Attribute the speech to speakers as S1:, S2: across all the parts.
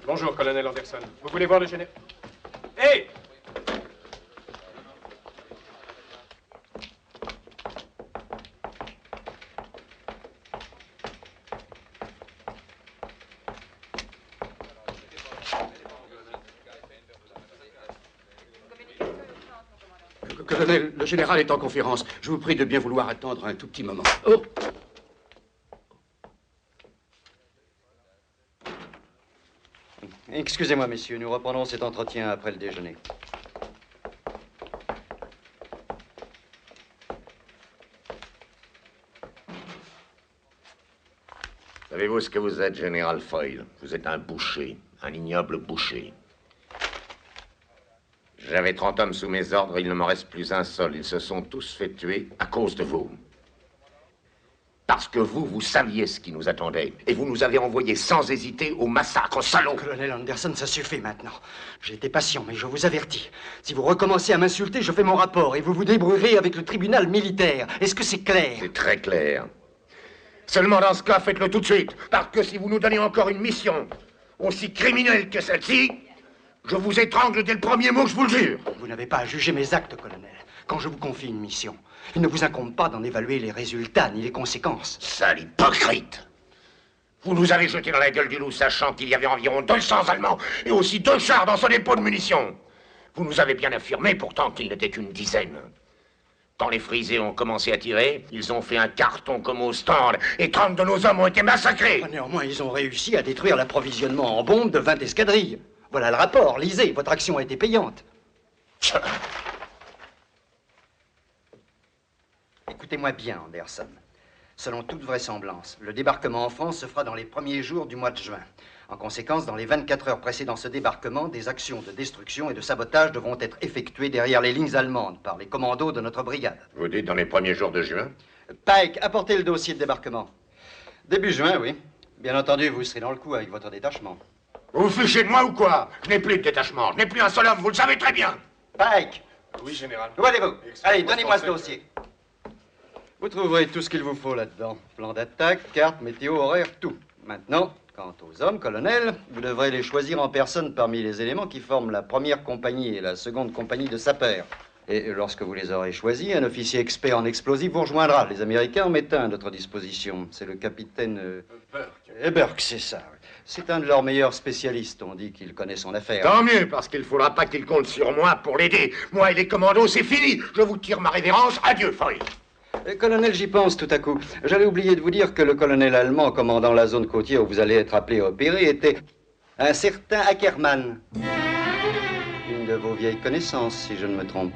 S1: Bonjour, colonel Anderson. Vous voulez voir le général? Hé!
S2: Colonel, le général est en conférence. Je vous prie de bien vouloir attendre un tout petit moment. Oh!
S3: Excusez-moi, messieurs, nous reprendrons cet entretien après le déjeuner.
S4: Savez-vous ce que vous êtes, général Foyle? Vous êtes un boucher, un ignoble boucher. J'avais 30 hommes sous mes ordres, il ne m'en reste plus un seul. Ils se sont tous fait tuer à cause de vous. Parce que vous saviez ce qui nous attendait. Et vous nous avez envoyés sans hésiter au massacre, salaud.
S3: Colonel Anderson, ça suffit maintenant. J'ai été patient, mais je vous avertis. Si vous recommencez à m'insulter, je fais mon rapport et vous vous débrouillerez avec le tribunal militaire. Est-ce que c'est clair?
S4: C'est très clair. Seulement dans ce cas, faites-le tout de suite. Parce que si vous nous donnez encore une mission aussi criminelle que celle-ci, je vous étrangle dès le premier mot, je vous le jure.
S3: Vous n'avez pas à juger mes actes, colonel. Quand je vous confie une mission, il ne vous incombe pas d'en évaluer les résultats ni les conséquences.
S4: Sale hypocrite! Vous nous avez jeté dans la gueule du loup, sachant qu'il y avait environ 200 Allemands et aussi 2 chars dans son dépôt de munitions. Vous nous avez bien affirmé, pourtant, qu'ils n'étaient qu'une dizaine. Quand les frisés ont commencé à tirer, ils ont fait un carton comme au stand, et 30 de nos hommes ont été massacrés.
S3: Néanmoins, ils ont réussi à détruire l'approvisionnement en bombes de 20 escadrilles. Voilà le rapport, lisez, votre action a été payante. Écoutez-moi bien, Anderson. Selon toute vraisemblance, le débarquement en France se fera dans les premiers jours du mois de juin. En conséquence, dans les 24 heures précédant ce débarquement, des actions de destruction et de sabotage devront être effectuées derrière les lignes allemandes par les commandos de notre brigade.
S4: Vous dites dans les premiers jours de juin?
S3: Pike, apportez le dossier de débarquement. Début juin, oui. Bien entendu, vous serez dans le coup avec votre détachement.
S4: Vous vous fichez de moi ou quoi? Je n'ai plus de détachement, je n'ai plus un seul homme, vous le savez très bien.
S3: Pike!
S1: Oui, général.
S3: Où allez-vous? Allez, donnez-moi ce dossier. Vous trouverez tout ce qu'il vous faut là-dedans. Plan d'attaque, carte, météo, horaire, tout. Maintenant, quant aux hommes, colonel, vous devrez les choisir en personne parmi les éléments qui forment la première compagnie et la seconde compagnie de sapeurs. Et lorsque vous les aurez choisis, un officier expert en explosifs vous rejoindra. Les Américains en mettent un à notre disposition. C'est le capitaine... Burke, c'est ça. C'est un de leurs meilleurs spécialistes. On dit qu'il connaît son affaire.
S4: Tant mieux, parce qu'il ne faudra pas qu'il compte sur moi pour l'aider. Moi et les commandos, c'est fini. Je vous tire ma révérence. Adieu, Foyle.
S3: Colonel, j'y pense tout à coup. J'allais oublier de vous dire que le colonel allemand commandant la zone côtière où vous allez être appelé à opérer était un certain Ackermann. Une de vos vieilles connaissances, si je ne me trompe.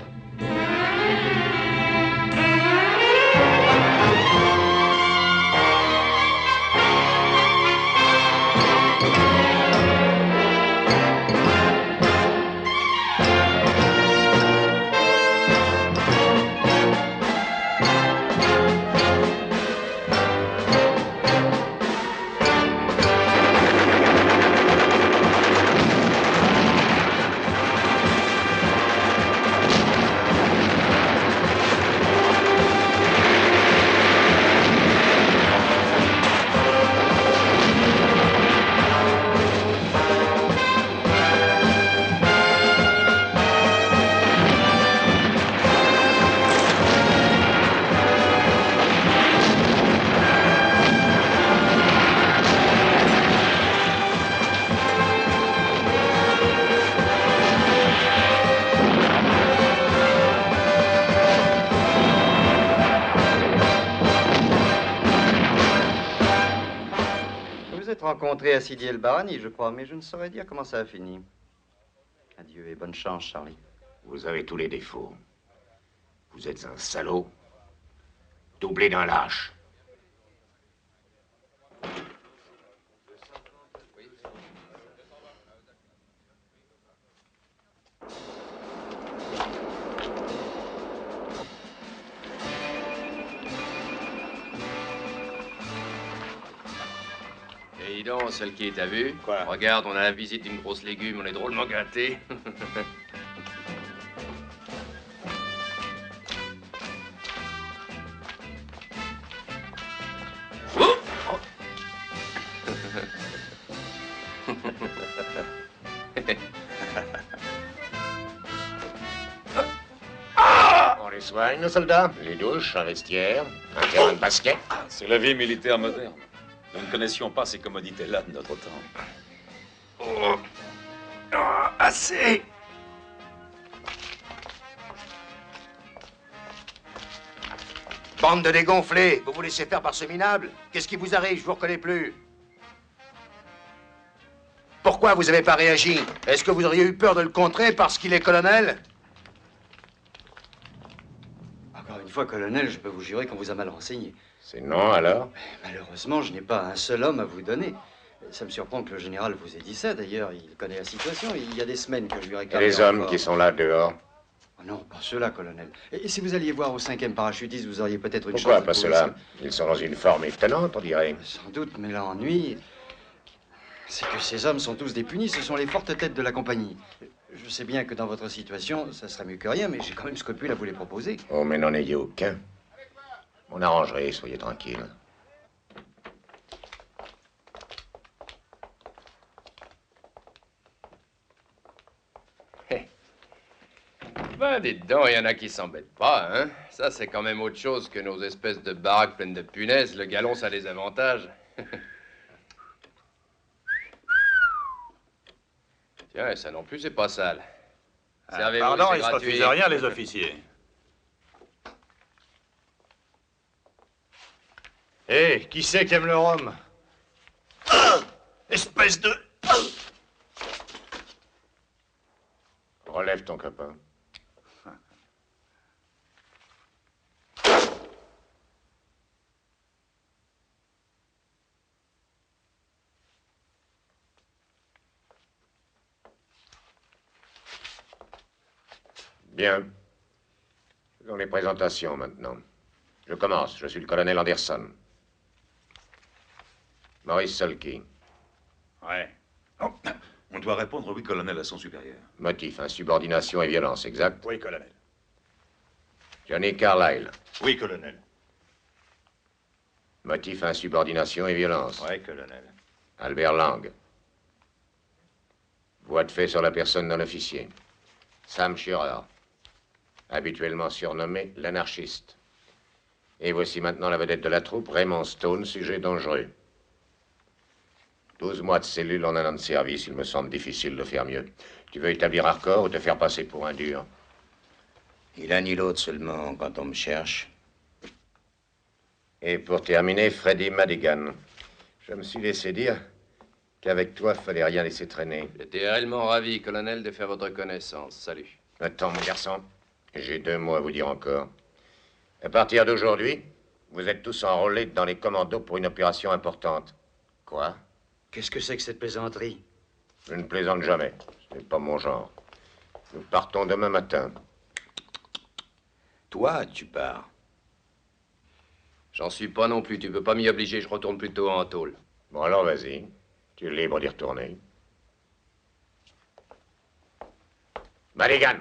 S3: Rencontré à Sidi El Barani, je crois, mais je ne saurais dire comment ça a fini. Adieu et bonne chance, Charlie.
S4: Vous avez tous les défauts. Vous êtes un salaud, doublé d'un lâche.
S5: Dis donc, celle qui est à vue.
S1: Quoi?
S5: Regarde, on a la visite d'une grosse légume, on est drôlement gâtés.
S4: soignent nos soldats. Les douches, un vestiaire, un terrain de basket.
S6: C'est la vie militaire moderne. Nous ne connaissions pas ces commodités-là de notre temps.
S4: Oh. Oh, assez. Bande de dégonflés, vous vous laissez faire par ce minable? Qu'est-ce qui vous arrive? Je vous reconnais plus. Pourquoi vous n'avez pas réagi? Est-ce que vous auriez eu peur de le contrer parce qu'il est colonel?
S3: Encore une fois, colonel, je peux vous jurer qu'on vous a mal renseigné.
S4: C'est non, alors?
S3: Malheureusement, je n'ai pas un seul homme à vous donner. Ça me surprend que le général vous ait dit ça. D'ailleurs, il connaît la situation. Il y a des semaines que je lui
S4: Et
S3: réclame.
S4: les hommes qui sont là dehors?
S3: Oh non, pas ceux-là, colonel. Et si vous alliez voir au 5e parachutiste, vous auriez peut-être une
S4: Pourquoi
S3: chance.
S4: pas ceux-là? Ils sont dans une forme étonnante, on dirait.
S3: Sans doute, mais l'ennui, c'est que ces hommes sont tous dépunis. Ce sont les fortes têtes de la compagnie. Je sais bien que dans votre situation, ça serait mieux que rien, mais j'ai quand même scrupule à vous les proposer.
S4: Oh, mais n'en ayez aucun. On arrangerait, soyez tranquille.
S5: Ben, dites donc, il y en a qui s'embêtent pas, hein? Ça, c'est quand même autre chose que nos espèces de baraques pleines de punaises. Le galon, ça a des avantages. Tiens, ça non plus, c'est pas sale. Servez-vous,
S6: Pardon,
S5: c'est
S6: ils se
S5: gratuit.
S6: refusent rien, les officiers. Hé, qui c'est qui aime le rhum? Espèce de...
S4: Relève ton copain. Bien. Faisons les présentations maintenant. Je commence. Je suis le colonel Anderson. Maurice Solky.
S6: Ouais. Oh, on doit répondre oui, colonel, à son supérieur.
S4: Motif, insubordination et violence, exact?
S6: Oui, colonel.
S4: Johnny Carlyle.
S6: Oui, colonel.
S4: Motif, insubordination et violence.
S6: Oui, colonel.
S4: Albert Lang. Voix de fait sur la personne d'un officier. Sam Shearer. Habituellement surnommé l'anarchiste. Et voici maintenant la vedette de la troupe, Raymond Stone, sujet dangereux. 12 mois de cellule en un an de service, il me semble difficile de faire mieux. Tu veux établir un record ou te faire passer pour un dur?
S7: Ni l'un ni l'autre seulement quand on me cherche.
S4: Et pour terminer, Freddy Madigan. Je me suis laissé dire qu'avec toi, fallait rien laisser traîner.
S5: J'étais réellement ravi, colonel, de faire votre connaissance. Salut.
S4: Attends, mon garçon. J'ai 2 mots à vous dire encore. À partir d'aujourd'hui, vous êtes tous enrôlés dans les commandos pour une opération importante. Quoi?
S3: Qu'est-ce que c'est que cette plaisanterie?
S4: Je ne plaisante jamais. Ce n'est pas mon genre. Nous partons demain matin.
S7: Toi, tu pars.
S5: J'en suis pas non plus. Tu peux pas m'y obliger. Je retourne plutôt en tôle.
S4: Bon, alors vas-y. Tu es libre d'y retourner. Madigan!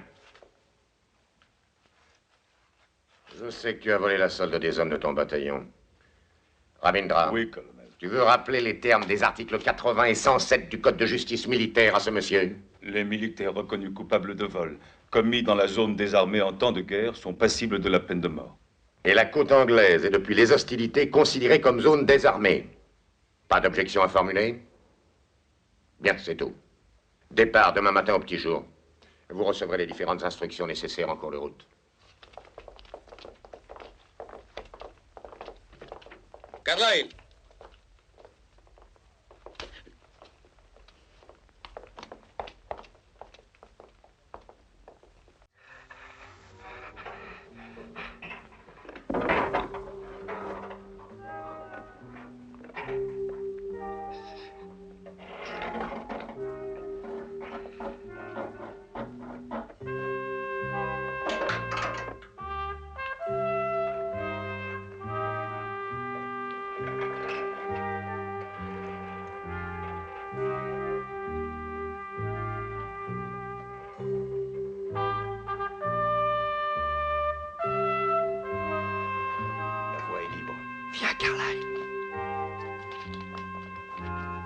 S4: Je sais que tu as volé la solde des hommes de ton bataillon. Rabindra.
S6: Oui, colonel.
S4: Tu veux rappeler les termes des articles 80 et 107 du Code de justice militaire à ce monsieur?
S6: Les militaires reconnus coupables de vol, commis dans la zone désarmée en temps de guerre, sont passibles de la peine de mort.
S4: Et la côte anglaise est depuis les hostilités considérée comme zone désarmée. Pas d'objection à formuler? Bien, c'est tout. Départ demain matin au petit jour. Vous recevrez les différentes instructions nécessaires en cours de route.
S7: Carlyle!
S4: Viens, Carlyle.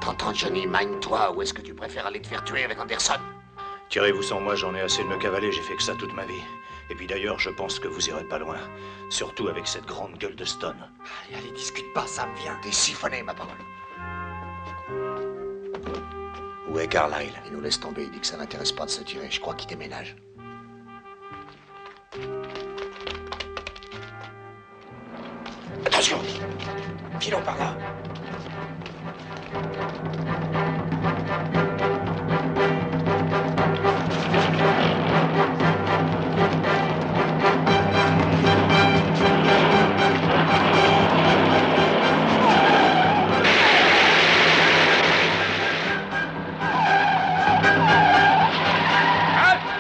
S4: T'entends, Johnny, mine-toi, ou est-ce que tu préfères aller te faire tuer avec Anderson?
S8: Tirez-vous sans moi, j'en ai assez de me cavaler, j'ai fait que ça toute ma vie. Et puis d'ailleurs, je pense que vous irez pas loin. Surtout avec cette grande gueule de Stone.
S7: Allez, allez, discute pas, ça me vient. T'es siphonné, ma parole. Où est Carlyle? Il nous laisse tomber, il dit que ça n'intéresse pas de se tirer. Je crois qu'il déménage.
S4: Attention! Filons par là.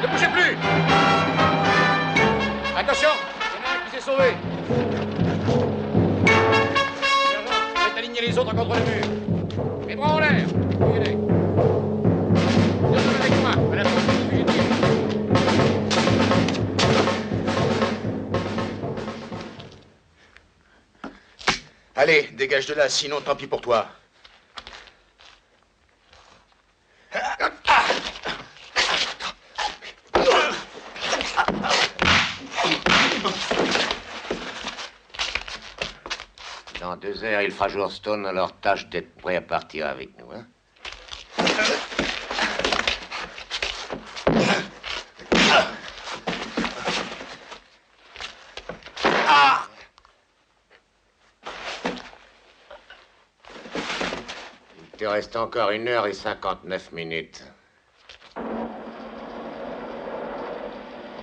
S2: Ne bougez plus! Attention! Il y en a un qui s'est sauvé! Sergent, faites aligner les autres contre le mur. Les bras en l'air! Fuyez-les! Descendez avec moi, à la sortie du fugitif.
S7: Allez, dégage de là, sinon tant pis pour toi.
S4: Dans 2 heures, il fera jour, Stone, alors tâche d'être prêt à partir avec nous, hein? Il te reste encore 1 heure et 59 minutes. Je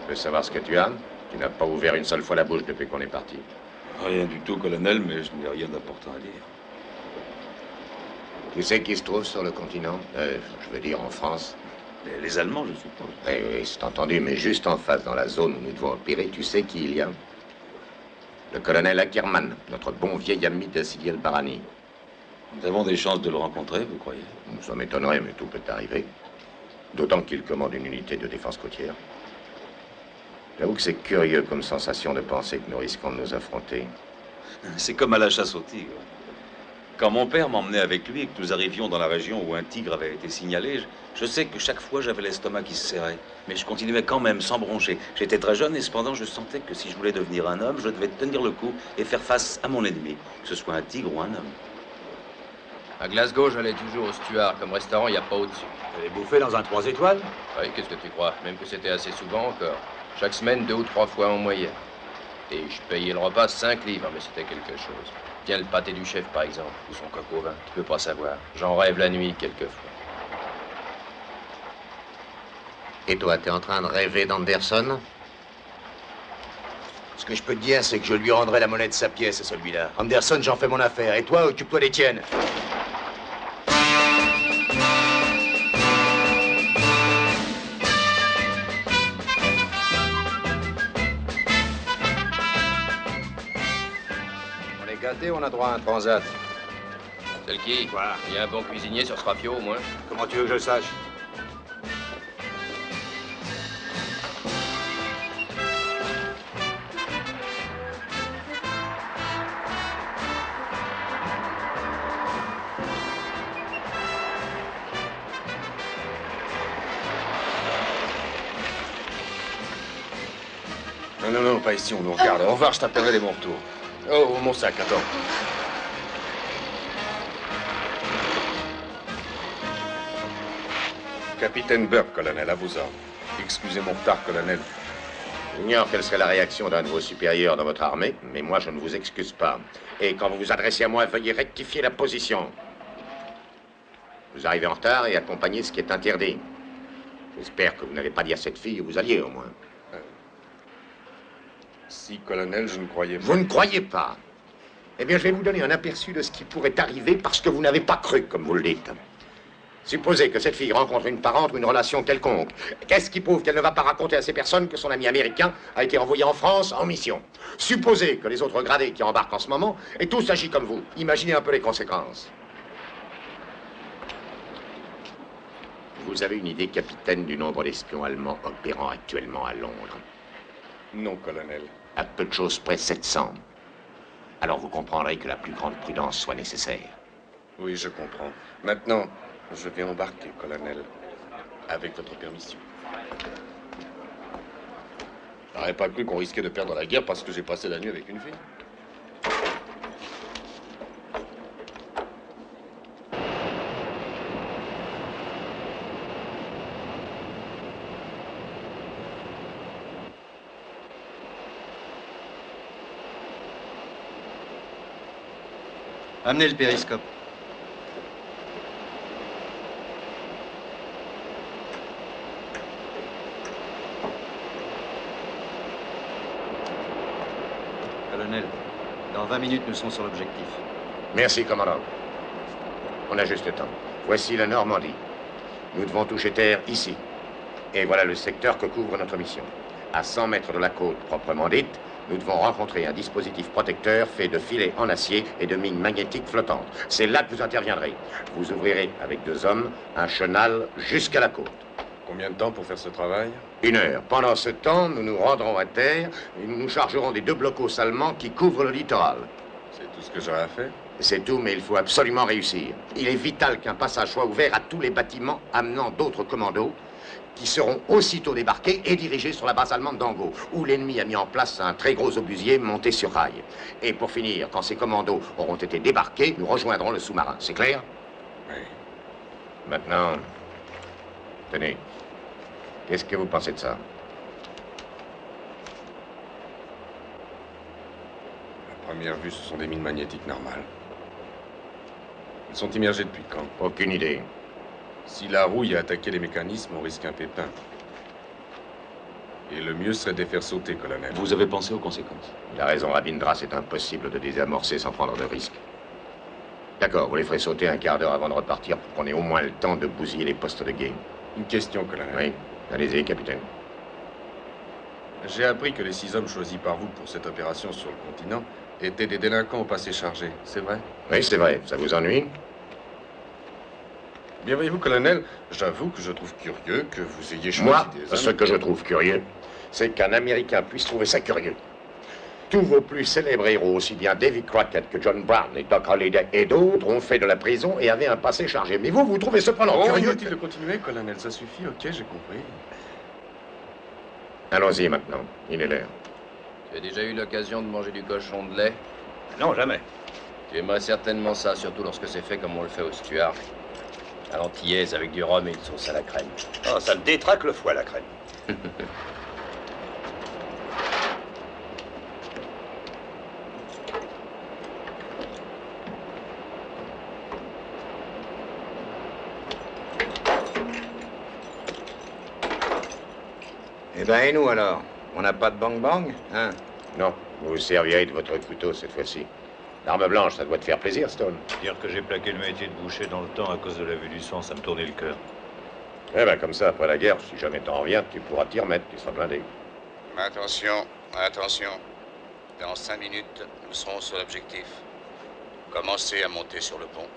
S4: veux savoir ce que tu as? Tu n'as pas ouvert une seule fois la bouche depuis qu'on est parti.
S6: Rien du tout, colonel, mais je n'ai rien d'important à dire.
S4: Tu sais qui se trouve sur le continent? Je veux dire en France.
S6: Les Allemands, je suppose.
S4: Oui, c'est entendu, mais juste en face, dans la zone où nous devons opérer, tu sais qui il y a? Le colonel Ackerman, notre bon vieil ami de Sidi El Barani.
S6: Nous avons des chances de le rencontrer, vous croyez?
S4: Ça m'étonnerait, mais tout peut arriver. D'autant qu'il commande une unité de défense côtière. J'avoue que c'est curieux comme sensation de penser que nous risquons de nous affronter.
S6: C'est comme à la chasse au tigre. Quand mon père m'emmenait avec lui et que nous arrivions dans la région où un tigre avait été signalé, je sais que chaque fois j'avais l'estomac qui se serrait. Mais je continuais quand même, sans broncher. J'étais très jeune et cependant je sentais que si je voulais devenir un homme, je devais tenir le coup et faire face à mon ennemi, que ce soit un tigre ou un homme.
S5: À Glasgow, j'allais toujours au Stuart. Comme restaurant, il n'y a pas au-dessus.
S3: T'allais bouffer dans un 3 étoiles?
S5: Oui, qu'est-ce que tu crois? Même que c'était assez souvent encore. Chaque semaine, 2 ou 3 fois en moyenne. Et je payais le repas 5 livres, mais c'était quelque chose. Tiens, le pâté du chef, par exemple, ou son coq au vin. Tu peux pas savoir. J'en rêve la nuit, quelquefois.
S4: Et toi, t'es en train de rêver d'Anderson?
S7: Ce que je peux te dire, c'est que je lui rendrai la monnaie de sa pièce à celui-là. Anderson, j'en fais mon affaire. Et toi, occupe-toi des tiennes.
S3: On est gâtés, on a droit à un transat.
S5: Celle qui?
S3: Quoi?
S5: Il y a un bon cuisinier sur ce rafio, au moins.
S3: Comment tu veux que je le sache?
S2: Non, non, non, pas ici, on nous regarde. Au revoir, je t'appellerai dès mon retour. Oh, mon sac, attends. Capitaine Burke, colonel, à vos ordres. Excusez mon retard, colonel.
S4: J'ignore quelle serait la réaction d'un de vos supérieurs dans votre armée, mais moi, je ne vous excuse pas. Et quand vous vous adressez à moi, veuillez rectifier la position. Vous arrivez en retard et accompagnez ce qui est interdit. J'espère que vous n'allez pas dire à cette fille où vous alliez, au moins.
S2: Si, colonel, je ne croyais pas.
S4: Vous ne croyez pas? Eh bien, je vais vous donner un aperçu de ce qui pourrait arriver parce que vous n'avez pas cru, comme vous le dites. Supposez que cette fille rencontre une parente ou une relation quelconque. Qu'est-ce qui prouve qu'elle ne va pas raconter à ces personnes que son ami américain a été envoyé en France en mission? Supposez que les autres gradés qui embarquent en ce moment aient tous agi comme vous. Imaginez un peu les conséquences. Vous avez une idée, capitaine, du nombre d'espions allemands opérant actuellement à Londres?
S2: Non, colonel.
S4: À peu de choses près, 700. Alors vous comprendrez que la plus grande prudence soit nécessaire.
S2: Oui, je comprends. Maintenant, je vais embarquer, colonel. Avec votre permission. J'aurais pas cru qu'on risquait de perdre la guerre parce que j'ai passé la nuit avec une fille.
S3: Amenez le périscope. Colonel, dans 20 minutes, nous serons sur l'objectif.
S4: Merci, commandant. On a juste le temps. Voici la Normandie. Nous devons toucher terre ici. Et voilà le secteur que couvre notre mission. À 100 mètres de la côte proprement dite, nous devons rencontrer un dispositif protecteur fait de filets en acier et de mines magnétiques flottantes. C'est là que vous interviendrez. Vous ouvrirez, avec 2 hommes, un chenal jusqu'à la côte.
S2: Combien de temps pour faire ce travail?
S4: 1 heure. Pendant ce temps, nous nous rendrons à terre et nous nous chargerons des 2 blocos allemands qui couvrent le littoral.
S2: C'est tout ce que j'aurai à faire?
S4: C'est tout, mais il faut absolument réussir. Il est vital qu'un passage soit ouvert à tous les bâtiments amenant d'autres commandos qui seront aussitôt débarqués et dirigés sur la base allemande d'Ango, où l'ennemi a mis en place un très gros obusier monté sur rail. Et pour finir, quand ces commandos auront été débarqués, nous rejoindrons le sous-marin. C'est clair?
S2: Oui.
S4: Maintenant, tenez, qu'est-ce que vous pensez de ça?
S2: À première vue, ce sont des mines magnétiques normales. Ils sont immergés depuis quand?
S4: Aucune idée.
S2: Si la rouille a attaqué les mécanismes, on risque un pépin. Et le mieux serait de les faire sauter, colonel.
S6: Vous avez pensé aux conséquences?
S4: Il a raison, Rabindra, c'est impossible de désamorcer sans prendre de risques. D'accord, vous les ferez sauter un quart d'heure avant de repartir pour qu'on ait au moins le temps de bousiller les postes de guet.
S2: Une question, colonel.
S4: Oui, allez-y, capitaine.
S2: J'ai appris que les 6 hommes choisis par vous pour cette opération sur le continent étaient des délinquants au passé chargé. C'est vrai?
S4: Oui, c'est vrai. Ça vous ennuie?
S2: Bien, voyez-vous, colonel, j'avoue que je trouve curieux que vous ayez choisi
S4: Moi,
S2: des hommes...
S4: ce que je trouve curieux, c'est qu'un Américain puisse trouver ça curieux. Tous vos plus célèbres héros, aussi bien Davy Crockett que John Brown et Doc Holliday et d'autres, ont fait de la prison et avaient un passé chargé. Mais vous trouvez cependant
S2: Oh,
S4: curieux...
S2: inutile de continuer, colonel, ça suffit, ok, j'ai compris.
S4: Allons-y maintenant, il est l'heure.
S5: Tu as déjà eu l'occasion de manger du cochon de lait?
S8: Non, jamais.
S5: Tu aimerais certainement ça, surtout lorsque c'est fait comme on le fait au Stuart. À l'antillaise avec du rhum et une sauce à la crème.
S8: Ah, ça me détraque le foie, la crème.
S7: Eh ben, et nous alors? On n'a pas de bang-bang, hein?
S4: Non, vous vous servirez de votre couteau cette fois-ci. L'arme blanche, ça doit te faire plaisir, Stone.
S8: Dire que j'ai plaqué le métier de boucher dans le temps à cause de la vue du sang, ça me tournait le cœur.
S4: Eh ben, comme ça, après la guerre, si jamais t'en reviens, tu pourras t'y remettre, tu seras blindé.
S9: Attention, attention. Dans 5 minutes, nous serons sur l'objectif. Commencez à monter sur le pont.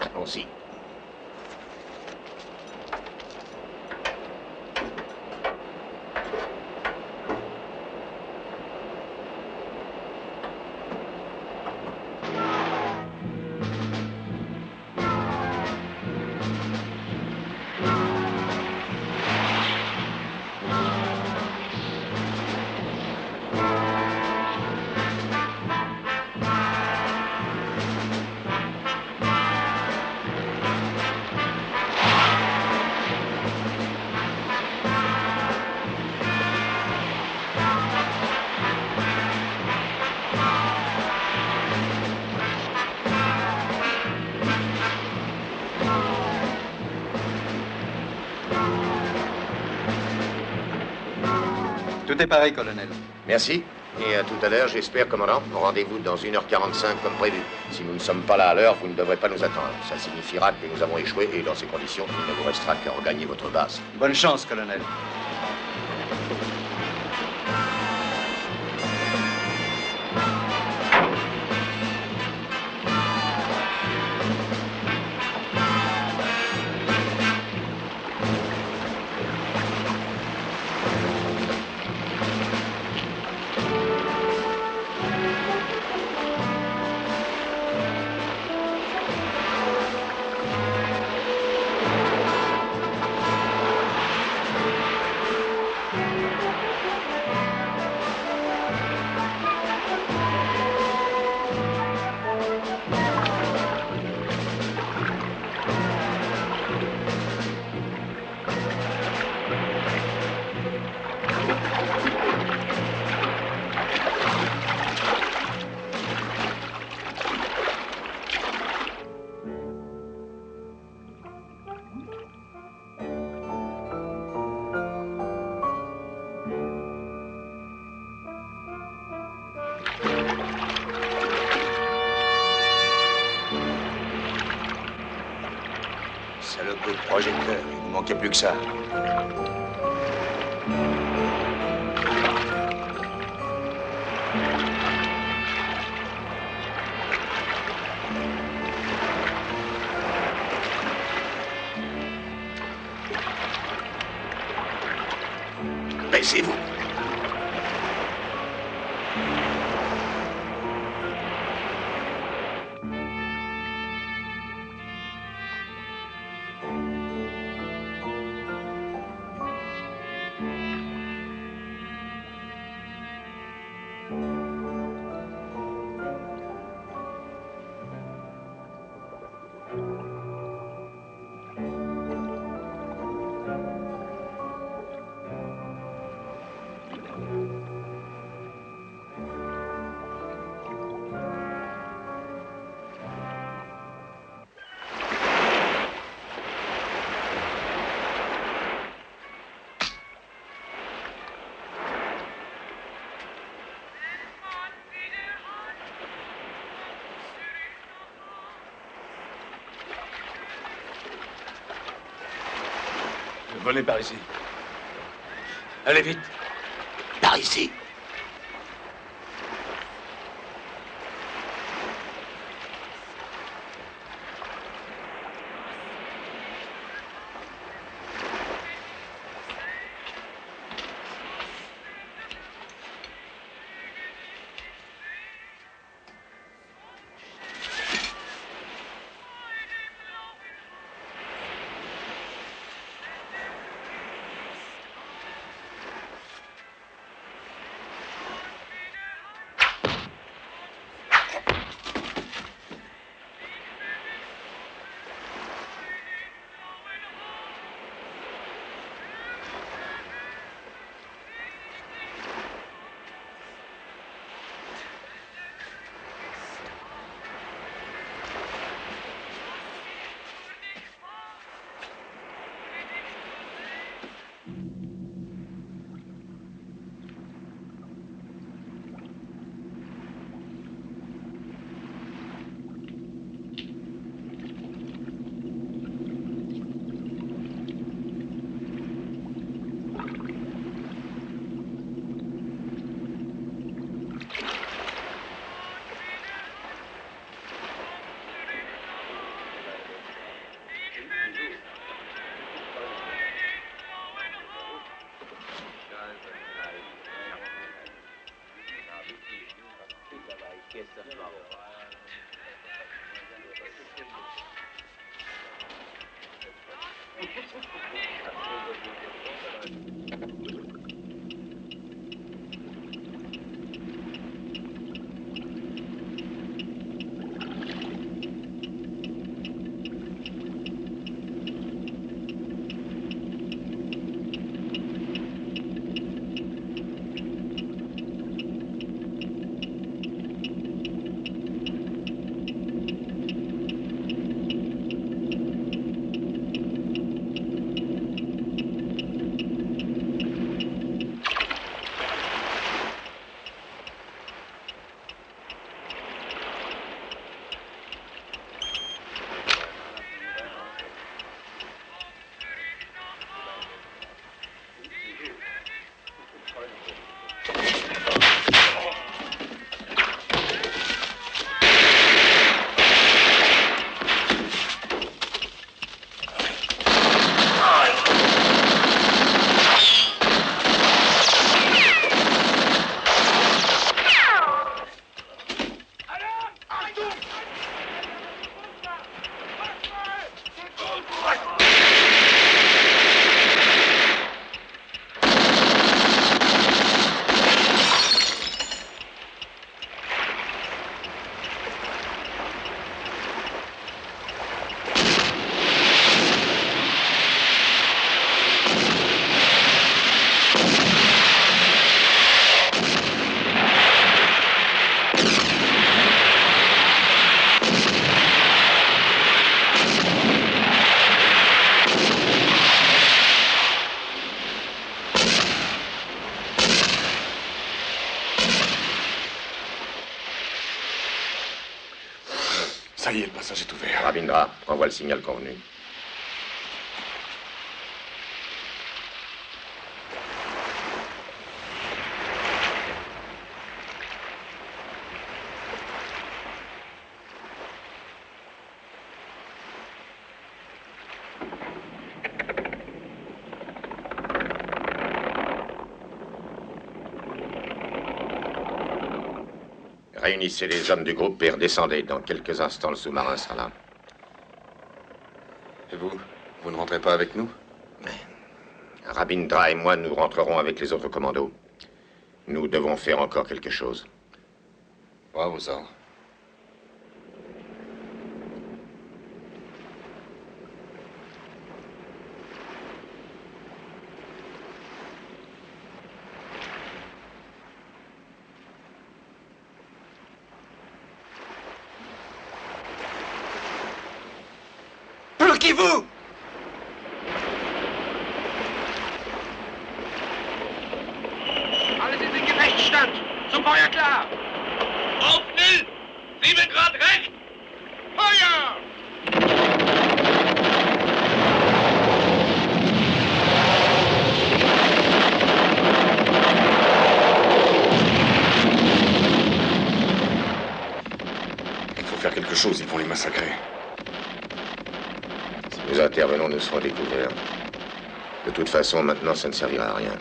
S4: Allons-y.
S3: Tout est pareil, colonel.
S4: Merci. Et à tout à l'heure, j'espère, commandant. Rendez-vous dans 1h45 comme prévu. Si nous ne sommes pas là à l'heure, vous ne devrez pas nous attendre. Ça signifiera que nous avons échoué et dans ces conditions, il ne vous restera qu'à regagner votre base.
S3: Bonne chance, colonel.
S7: coup de projecteur. Il vous manquait plus que ça.
S4: Baissez-vous.
S8: Venez par ici. Allez vite.
S4: Par ici. Ça y est, le passage est ouvert.
S2: Ravindra, envoie le signal convenu.
S4: Réunissez les hommes du groupe et redescendez. Dans quelques instants, le sous-marin sera là.
S6: Et vous? Vous ne rentrez pas avec nous?
S4: Rabindra et moi, nous rentrerons avec les autres commandos. Nous devons faire encore quelque chose.
S6: À vos ordres.
S3: Bloquez-vous!
S2: Alle sind in Gefechtsstand! Sofort klar! Aufnill! 7 Grad rechts! Feuer!
S6: Il faut faire quelque chose, ils vont les massacrer.
S4: Si nous intervenons, nous serons découverts. De toute façon, maintenant, ça ne servira à rien.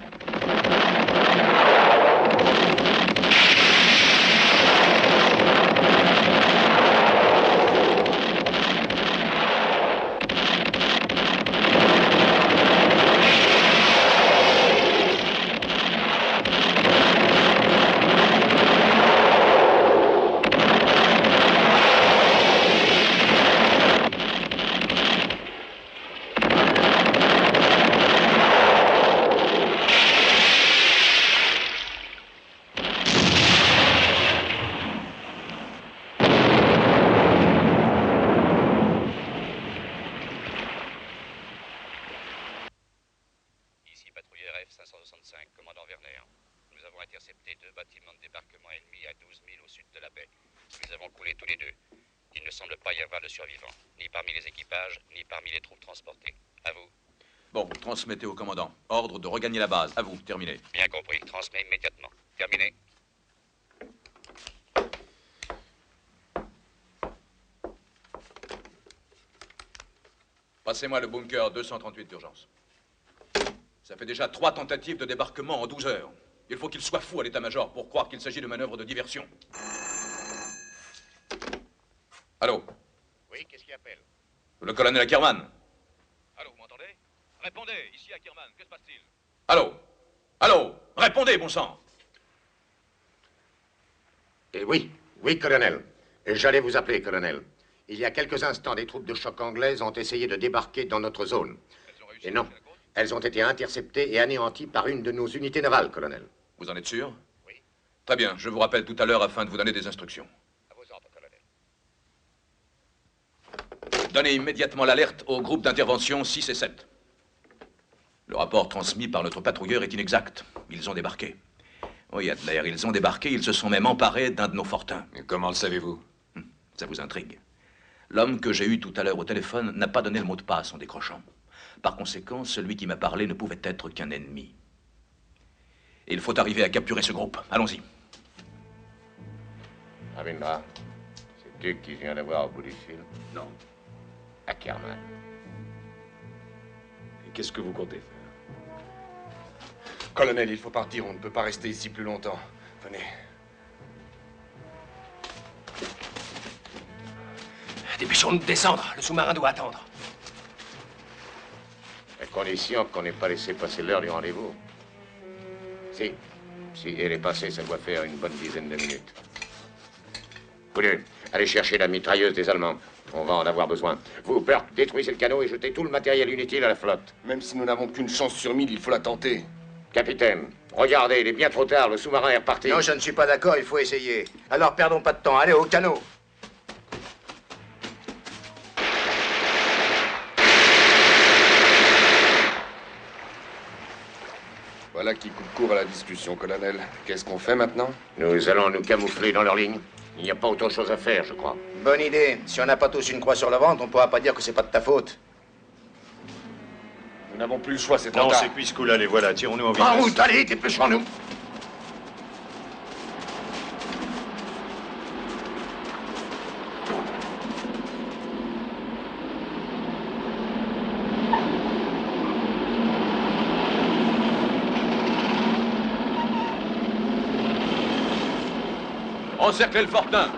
S9: Ici patrouilleur F-565, commandant Werner. Nous avons intercepté 2 bâtiments de débarquement ennemis à 12 milles au sud de la baie. Nous les avons coulés tous les deux. Il ne semble pas y avoir de survivants, ni parmi les équipages, ni parmi les troupes transportées. À vous.
S5: Bon, transmettez au commandant. Ordre de regagner la base. À vous, terminé.
S9: Bien compris. Transmets immédiatement. Terminé.
S5: Passez-moi le bunker 238 d'urgence. Ça fait déjà 3 tentatives de débarquement en 12 heures. Il faut qu'il soit fou à l'état-major pour croire qu'il s'agit de manœuvres de diversion. Allô?
S9: Oui, qu'est-ce qui appelle?
S5: Le colonel Ackerman?
S2: Allô, vous m'entendez? Répondez, ici Ackerman, que se passe-t-il?
S5: Allô? Allô? Répondez, bon sang!
S4: Oui, colonel. J'allais vous appeler, colonel. Il y a quelques instants, des troupes de choc anglaises ont essayé de débarquer dans notre zone. Et non, elles ont été interceptées et anéanties par une de nos unités navales, colonel.
S5: Vous en êtes sûr?
S9: Oui.
S5: Très bien, je vous rappelle tout à l'heure afin de vous donner des instructions.
S9: À vos ordres, colonel.
S5: Donnez immédiatement l'alerte au groupe d'intervention 6 et 7. Le rapport transmis par notre patrouilleur est inexact. Ils ont débarqué. Oui, Adler, ils ont débarqué, ils se sont même emparés d'un de nos fortins.
S6: Et comment le savez-vous?
S5: Ça vous intrigue. L'homme que j'ai eu tout à l'heure au téléphone n'a pas donné le mot de passe en décrochant. Par conséquent, celui qui m'a parlé ne pouvait être qu'un ennemi. Et il faut arriver à capturer ce groupe. Allons-y.
S4: Ravindra, c'est tu qui viens d'avoir au bout du fil?
S6: Non.
S4: Ackerman.
S6: Et qu'est-ce que vous comptez faire?
S1: Colonel, il faut partir. On ne peut pas rester ici plus longtemps. Venez.
S7: Dépêchons-nous de descendre. Le sous-marin doit attendre.
S4: À condition qu'on n'ait pas laissé passer l'heure du rendez-vous. Si elle est passée, ça doit faire une bonne dizaine de minutes. Vous deux, allez chercher la mitrailleuse des Allemands. On va en avoir besoin. Vous, Burt, détruisez le canot et jetez tout le matériel inutile à la flotte.
S1: Même si nous n'avons qu'une chance sur 1000, il faut la tenter.
S4: Capitaine, regardez, il est bien trop tard, le sous-marin est reparti.
S7: Non, je ne suis pas d'accord, il faut essayer. Alors perdons pas de temps, allez au canot.
S1: Voilà qui coupe court à la discussion, colonel. Qu'est-ce qu'on fait maintenant?
S4: Nous allons nous camoufler dans leur ligne. Il n'y a pas autre chose à faire, je crois.
S7: Bonne idée. Si on n'a pas tous une croix sur le ventre, on pourra pas dire que c'est pas de ta faute.
S1: Nous n'avons plus le choix, c'est trop
S8: Non,
S1: tard.
S8: c'est puisque là, les voilà. Tirons-nous en
S4: En
S8: vitesse.
S4: route, allez, dépêchons-nous.
S6: Encerclez le fortin.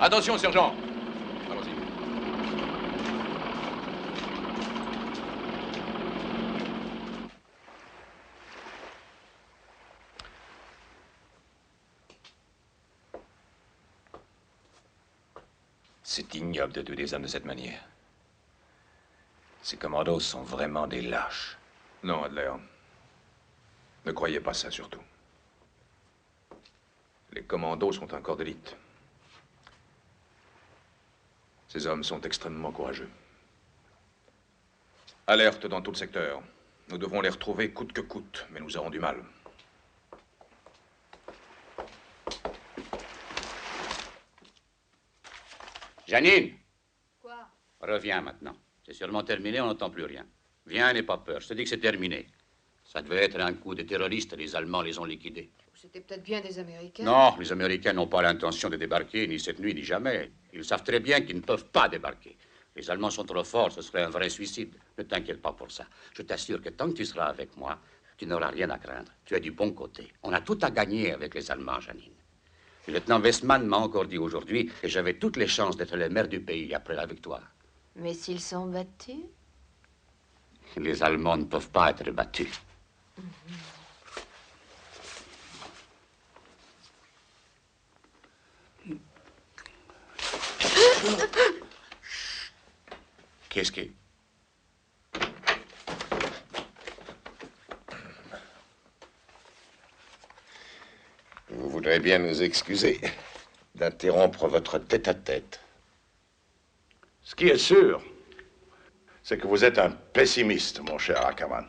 S6: Attention, sergent. Allons-y.
S8: C'est ignoble de tuer des hommes de cette manière. Ces commandos sont vraiment des lâches.
S6: Non, Adler. Ne croyez pas ça, surtout. Les commandos sont un corps d'élite. Ces hommes sont extrêmement courageux. Alerte dans tout le secteur. Nous devrons les retrouver coûte que coûte, mais nous aurons du mal.
S10: Janine!
S11: Quoi?
S10: Reviens maintenant. C'est sûrement terminé, on n'entend plus rien. Viens, n'aie pas peur. Je te dis que c'est terminé. Ça devait être un coup de terroristes. Les Allemands les ont liquidés.
S11: C'était peut-être bien des Américains.
S10: Non, les Américains n'ont pas l'intention de débarquer, ni cette nuit, ni jamais. Ils savent très bien qu'ils ne peuvent pas débarquer. Les Allemands sont trop forts, ce serait un vrai suicide. Ne t'inquiète pas pour ça. Je t'assure que tant que tu seras avec moi, tu n'auras rien à craindre. Tu es du bon côté. On a tout à gagner avec les Allemands, Janine. Le lieutenant Westman m'a encore dit aujourd'hui que j'avais toutes les chances d'être le maire du pays après la victoire.
S11: Mais s'ils sont battus?
S10: Les Allemands ne peuvent pas être battus. Qu'est-ce qui...
S4: Vous voudrez bien nous excuser d'interrompre votre tête-à-tête.
S12: Ce qui est sûr, c'est que vous êtes un pessimiste, mon cher Ackerman.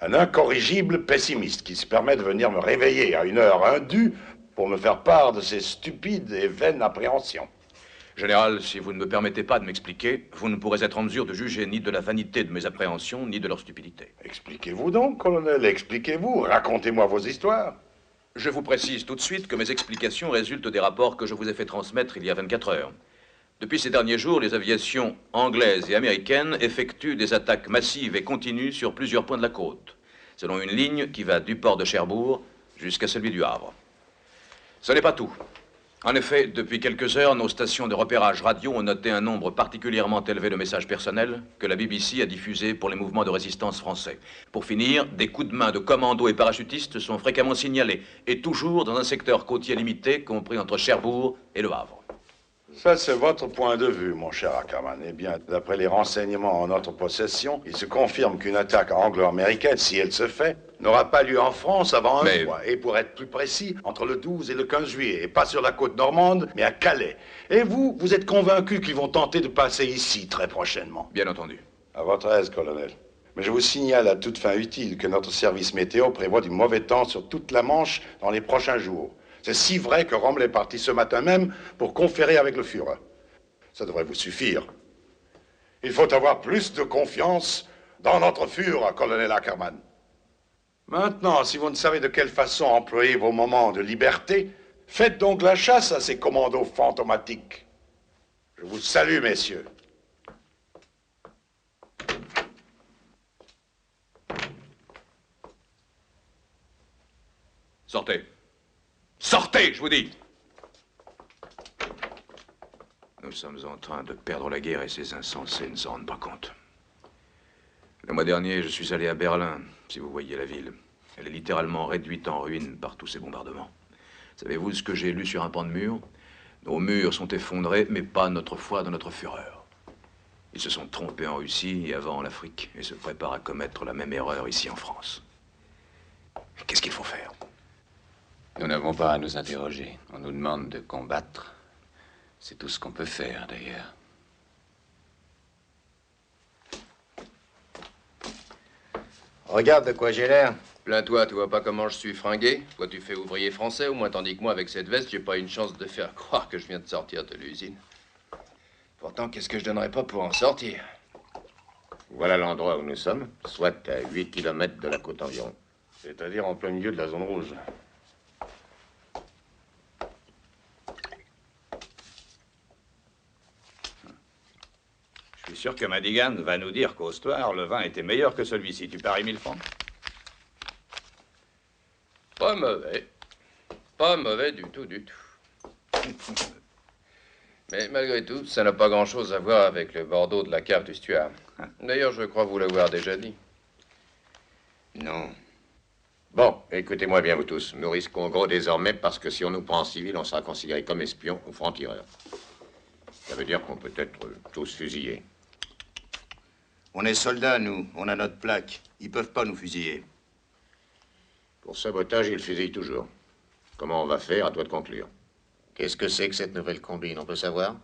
S12: Un incorrigible pessimiste qui se permet de venir me réveiller à une heure indue pour me faire part de ses stupides et vaines appréhensions.
S6: Général, si vous ne me permettez pas de m'expliquer, vous ne pourrez être en mesure de juger ni de la vanité de mes appréhensions, ni de leur stupidité.
S12: Expliquez-vous donc, colonel, expliquez-vous. Racontez-moi vos histoires.
S6: Je vous précise tout de suite que mes explications résultent des rapports que je vous ai fait transmettre il y a 24 heures. Depuis ces derniers jours, les aviations anglaises et américaines effectuent des attaques massives et continues sur plusieurs points de la côte, selon une ligne qui va du port de Cherbourg jusqu'à celui du Havre. Ce n'est pas tout. En effet, depuis quelques heures, nos stations de repérage radio ont noté un nombre particulièrement élevé de messages personnels que la BBC a diffusés pour les mouvements de résistance français. Pour finir, des coups de main de commandos et parachutistes sont fréquemment signalés, et toujours dans un secteur côtier limité, compris entre Cherbourg et Le Havre.
S12: Ça, c'est votre point de vue, mon cher Ackerman. Eh bien, d'après les renseignements en notre possession, il se confirme qu'une attaque anglo-américaine, si elle se fait, n'aura pas lieu en France avant un mois. Et pour être plus précis, entre le 12 et le 15 juillet. Et pas sur la côte normande, mais à Calais. Et vous, vous êtes convaincu qu'ils vont tenter de passer ici très prochainement?
S6: Bien entendu.
S12: À votre aise, colonel. Mais je vous signale à toute fin utile que notre service météo prévoit du mauvais temps sur toute la Manche dans les prochains jours. C'est si vrai que Rommel est parti ce matin même pour conférer avec le Führer. Ça devrait vous suffire. Il faut avoir plus de confiance dans notre Führer, colonel Ackerman. Maintenant, si vous ne savez de quelle façon employer vos moments de liberté, faites donc la chasse à ces commandos fantomatiques. Je vous salue, messieurs.
S6: Sortez. Sortez, je vous dis! Nous sommes en train de perdre la guerre et ces insensés ne s'en rendent pas compte. Le mois dernier, je suis allé à Berlin, si vous voyez la ville. Elle est littéralement réduite en ruines par tous ces bombardements. Savez-vous ce que j'ai lu sur un pan de mur? Nos murs sont effondrés, mais pas notre foi dans notre fureur. Ils se sont trompés en Russie et avant en Afrique, et se préparent à commettre la même erreur ici en France. Qu'est-ce qu'il faut faire?
S8: Nous n'avons pas à nous interroger. On nous demande de combattre. C'est tout ce qu'on peut faire, d'ailleurs.
S3: Regarde de quoi j'ai l'air.
S5: Plains-toi, tu vois pas comment je suis fringué? Toi, tu fais ouvrier français, au moins, tandis que moi, avec cette veste, j'ai pas une chance de faire croire que je viens de sortir de l'usine. Pourtant, qu'est-ce que je donnerais pas pour en sortir?
S4: Voilà l'endroit où nous sommes, soit à 8 km de la côte environ.
S12: C'est-à-dire en plein milieu de la zone rouge.
S13: Je suis sûr que Madigan va nous dire qu'au soir, le vin était meilleur que celui-ci. Tu paries 1000 francs?
S5: Pas mauvais. Pas mauvais du tout, du tout. Mais malgré tout, ça n'a pas grand-chose à voir avec le Bordeaux de la cave du Stuart. D'ailleurs, je crois vous l'avoir déjà dit.
S4: Non. Bon, écoutez-moi bien, vous tous. Nous risquons gros désormais parce que si on nous prend en civil, on sera considéré comme espion ou franc-tireur. Ça veut dire qu'on peut être tous fusillés.
S7: On est soldats, nous. On a notre plaque. Ils peuvent pas nous fusiller.
S4: Pour sabotage, ils fusillent toujours. Comment on va faire? À toi de conclure. Qu'est-ce que c'est que cette nouvelle combine? On peut savoir?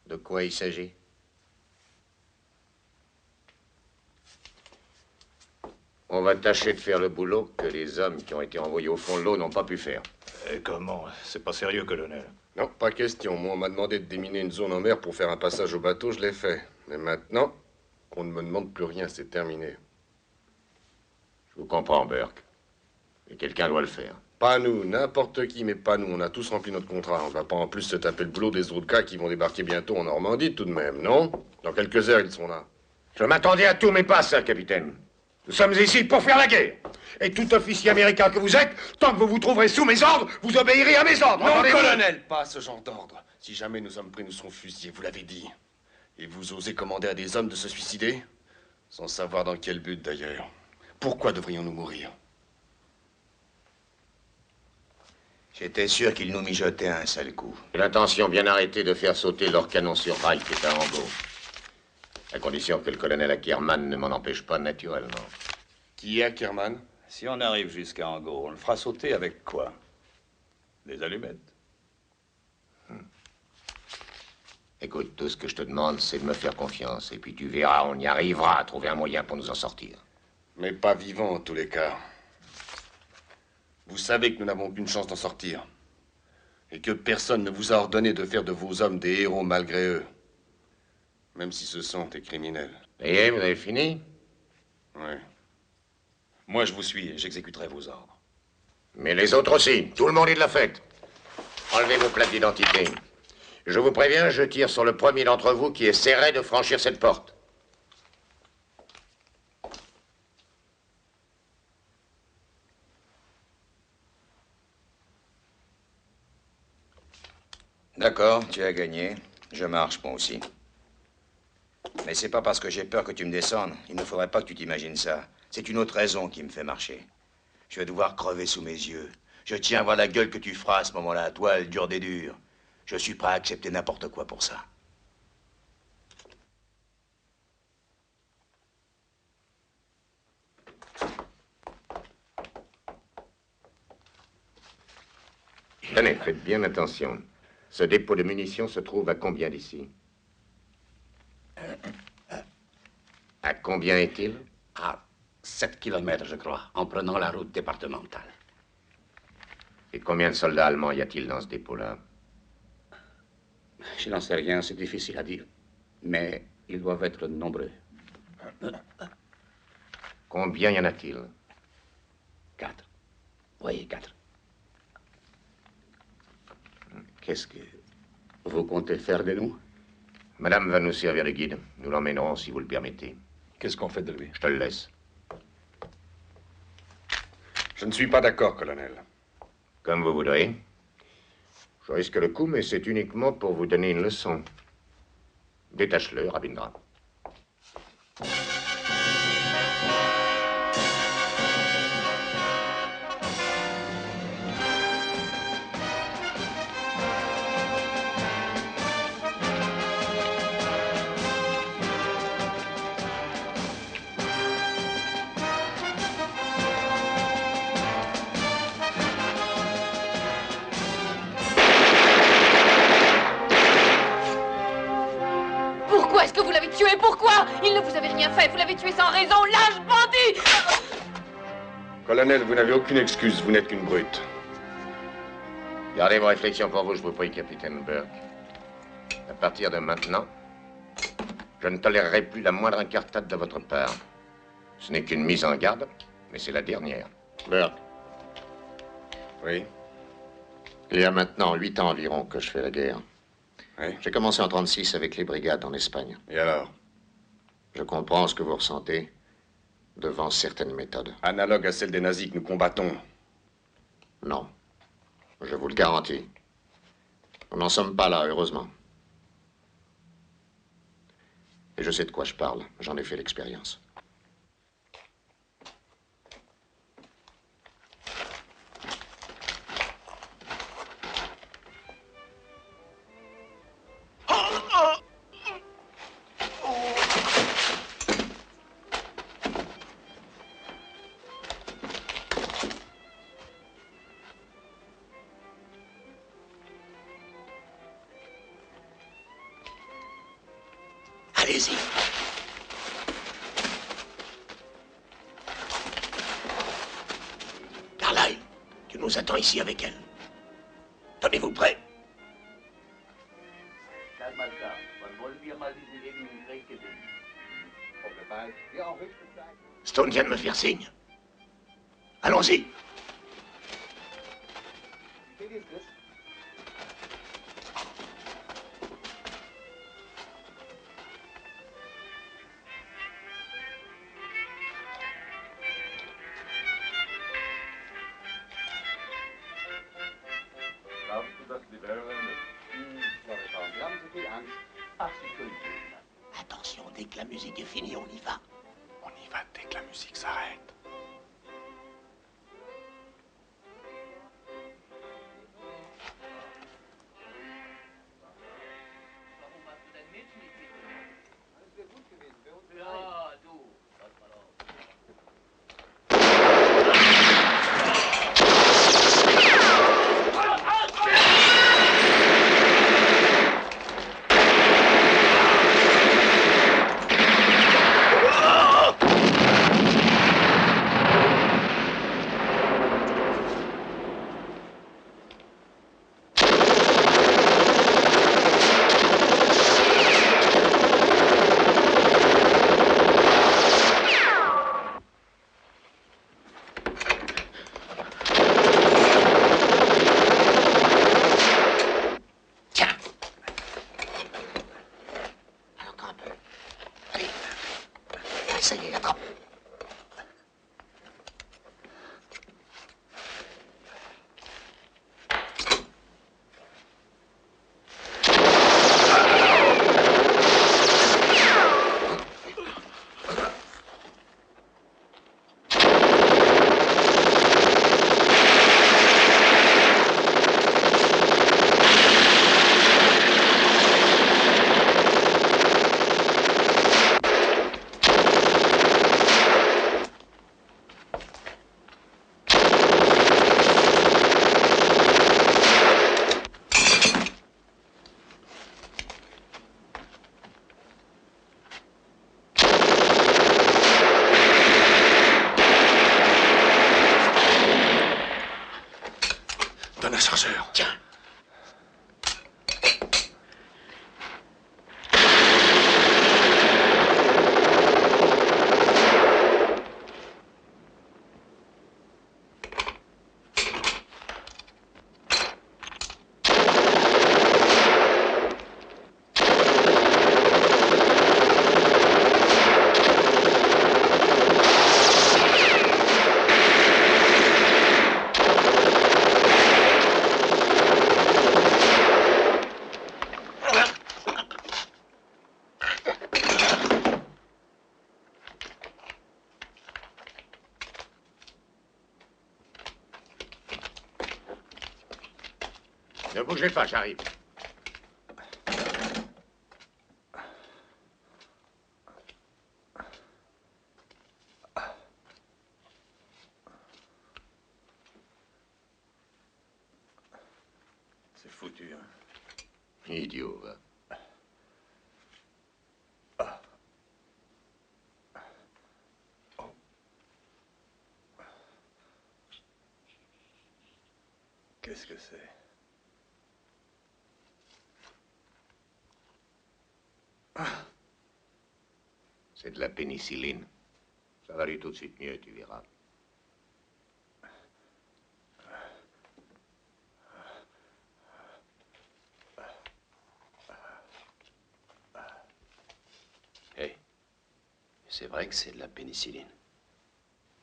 S4: De quoi il s'agit? On va tâcher de faire le boulot que les hommes qui ont été envoyés au fond de l'eau n'ont pas pu faire.
S7: Comment? C'est pas sérieux, colonel.
S13: Non, pas question. Moi, on m'a demandé de déminer une zone en mer pour faire un passage au bateau, je l'ai fait. Mais maintenant, qu'on ne me demande plus rien, c'est terminé.
S4: Je vous comprends, Burke. Et quelqu'un doit le faire.
S13: Pas nous, n'importe qui, mais pas nous. On a tous rempli notre contrat. On va pas en plus se taper le boulot des autres gars qui vont débarquer bientôt en Normandie, tout de même, non? Dans quelques heures, ils sont là.
S4: Je m'attendais à tout, mais pas à ça, capitaine. Nous sommes ici pour faire la guerre. Et tout officier américain que vous êtes, tant que vous vous trouverez sous mes ordres, vous obéirez à mes ordres.
S13: Non,
S4: Entendez-vous?
S13: colonel, pas ce genre d'ordre. Si jamais nous sommes pris, nous serons fusillés, vous l'avez dit. Et vous osez commander à des hommes de se suicider? Sans savoir dans quel but, d'ailleurs. Pourquoi devrions-nous mourir?
S7: J'étais sûr qu'ils nous mijotaient un sale coup.
S4: J'ai l'intention bien arrêtée de faire sauter leur canon sur rail qui est à Hambourg. À condition que le colonel Ackerman ne m'en empêche pas naturellement.
S13: Qui est Ackerman?
S6: Si on arrive jusqu'à Angot, on le fera sauter avec quoi? Des allumettes?
S4: Écoute, tout ce que je te demande, c'est de me faire confiance. Et puis tu verras, on y arrivera à trouver un moyen pour nous en sortir.
S13: Mais pas vivant, en tous les cas. Vous savez que nous n'avons aucune chance d'en sortir. Et que personne ne vous a ordonné de faire de vos hommes des héros malgré eux. Même si ce sont des criminels.
S4: Et vous avez fini?
S13: Oui.
S6: Moi, je vous suis et j'exécuterai vos ordres.
S4: Mais les autres aussi. Tout le monde est de la fête. Enlevez vos plaques d'identité. Je vous préviens, je tire sur le premier d'entre vous qui essaierait de franchir cette porte.
S14: D'accord, tu as gagné. Je marche, moi aussi. Mais c'est pas parce que j'ai peur que tu me descendes. Il ne faudrait pas que tu t'imagines ça. C'est une autre raison qui me fait marcher. Je vais devoir crever sous mes yeux. Je tiens à voir la gueule que tu feras à ce moment-là. Toi, le dur des durs. Je suis prêt à accepter n'importe quoi pour ça.
S4: Tenez, faites bien attention. Ce dépôt de munitions se trouve à combien d'ici? À combien est-il?
S10: À 7 kilomètres, je crois, en prenant la route départementale.
S4: Et combien de soldats allemands y a-t-il dans ce dépôt-là?
S10: Je n'en sais rien, c'est difficile à dire. Mais ils doivent être nombreux.
S4: Combien y en a-t-il?
S10: 4. Oui, 4. Qu'est-ce que vous comptez faire de nous?
S4: Madame va nous servir de guide. Nous l'emmènerons si vous le permettez.
S6: Qu'est-ce qu'on fait de lui?
S4: Je te le laisse.
S13: Je ne suis pas d'accord, colonel.
S4: Comme vous voudrez. Je risque le coup, mais c'est uniquement pour vous donner une leçon. Détache-le, Rabindra.
S15: Pourquoi est-ce que vous l'avez tué? Pourquoi? Il ne vous avait rien fait, vous l'avez tué sans raison, lâche bandit!
S13: Colonel, vous n'avez aucune excuse, vous n'êtes qu'une brute.
S4: Gardez vos réflexions pour vous, je vous prie, capitaine Burke. À partir de maintenant, je ne tolérerai plus la moindre incartade de votre part. Ce n'est qu'une mise en garde, mais c'est la dernière. Burke.
S13: Oui?
S4: Il y a maintenant 8 ans environ que je fais la guerre.
S13: Oui?
S4: J'ai commencé en 36 avec les brigades en Espagne.
S13: Et alors?
S4: Je comprends ce que vous ressentez devant certaines méthodes.
S13: Analogue à celle des nazis que nous combattons. Non. Je vous le garantis. Nous n'en sommes pas là, heureusement. Et je sais de quoi je parle. J'en ai fait l'expérience.
S4: Allez-y. Carlyle, tu nous attends ici avec elle. Tenez-vous prêts. Stone vient de me faire signe. Allons-y. Attention, dès que la musique est finie, on y va.
S12: On y va dès que la musique s'arrête.
S4: Ça y est, attrape.
S12: Donne un chargeur.
S4: Tiens.
S13: Ne bougez pas, j'arrive.
S6: C'est foutu, hein.
S13: Idiot, va.
S6: Qu'est-ce que c'est?
S13: C'est de la pénicilline. Ça va aller tout de suite mieux, tu verras.
S5: Hey, c'est vrai que c'est de la pénicilline.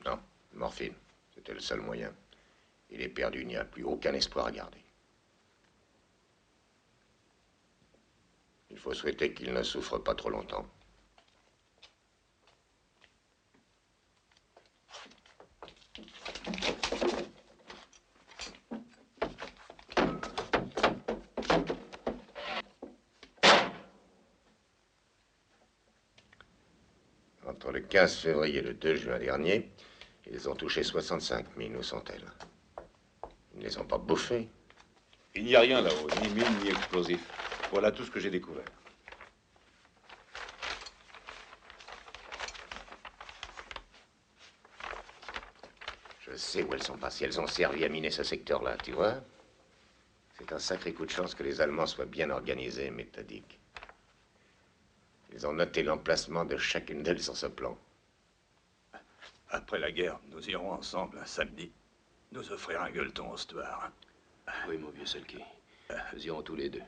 S13: Non, morphine. C'était le seul moyen. Il est perdu, il n'y a plus aucun espoir à garder. Il faut souhaiter qu'il ne souffre pas trop longtemps. Entre le 15 février et le 2 juin dernier, ils ont touché 65 000. Où sont-elles? Ils ne les ont pas bouffées.
S6: Il n'y a rien là-haut, ni mine, ni explosif. Voilà tout ce que j'ai découvert.
S13: Je sais où elles sont passées. Elles ont servi à miner ce secteur-là, tu vois. C'est un sacré coup de chance que les Allemands soient bien organisés et méthodiques. Ils ont noté l'emplacement de chacune d'elles sur ce plan.
S16: Après la guerre, nous irons ensemble un samedi nous offrir un gueuleton au Stuart.
S5: Oui, mon vieux Selkie. Nous irons tous les deux.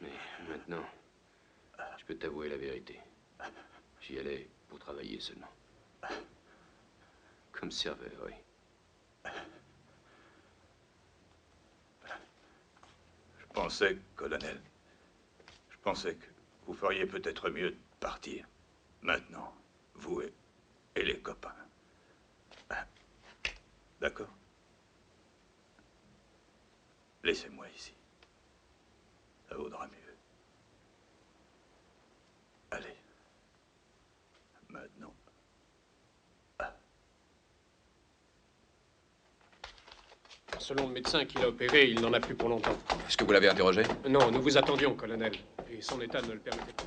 S5: Mais maintenant, je peux t'avouer la vérité. J'y allais pour travailler seulement. Comme serveur, oui.
S16: Je pensais, colonel, je pensais que vous feriez peut-être mieux de partir. Maintenant, vous et les copains. D'accord? Laissez-moi ici. Ça vaudra mieux. Allez. Maintenant.
S1: Selon le médecin qui l'a opéré, il n'en a plus pour longtemps.
S5: Est-ce que vous l'avez interrogé?
S1: Non, nous vous attendions, colonel. Et son état ne le permettait pas.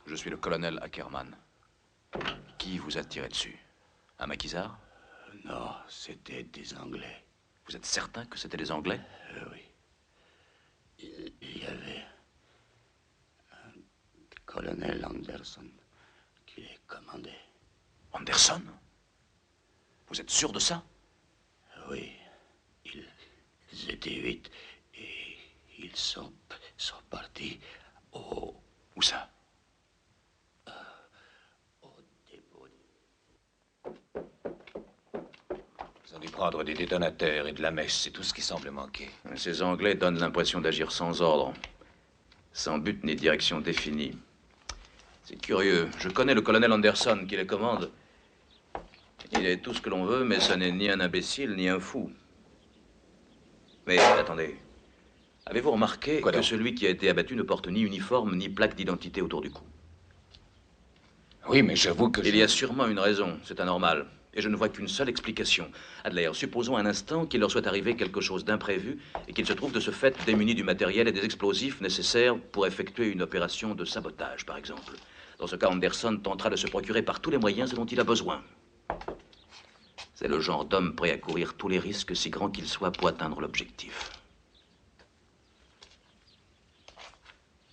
S8: Je suis le colonel Ackerman. Qui vous a tiré dessus? Un maquisard?
S10: Non, c'était des Anglais.
S8: Vous êtes certain que c'était des Anglais?
S10: Oui. Il y avait un colonel Anderson qui les commandait.
S8: Anderson? Vous êtes sûr de ça?
S10: Oui. Ils étaient 8 et ils sont partis au...
S8: Où ça? Ils ont dû prendre des détonateurs et de la mèche, c'est tout ce qui semble manquer.
S5: Ces Anglais donnent l'impression d'agir sans ordre, sans but ni direction définie. C'est curieux. Je connais le colonel Anderson qui les commande. Il est tout ce que l'on veut, mais ce n'est ni un imbécile ni un fou. Mais attendez. Avez-vous remarqué que celui qui a été abattu ne porte ni uniforme ni plaque d'identité autour du cou?
S8: Oui, mais j'avoue que...
S5: Il y a sûrement une raison, c'est anormal. Et je ne vois qu'une seule explication. Adler, supposons un instant qu'il leur soit arrivé quelque chose d'imprévu et qu'ils se trouvent de ce fait démunis du matériel et des explosifs nécessaires pour effectuer une opération de sabotage, par exemple. Dans ce cas, Anderson tentera de se procurer par tous les moyens dont il a besoin. C'est le genre d'homme prêt à courir tous les risques, si grands qu'ils soient, pour atteindre l'objectif.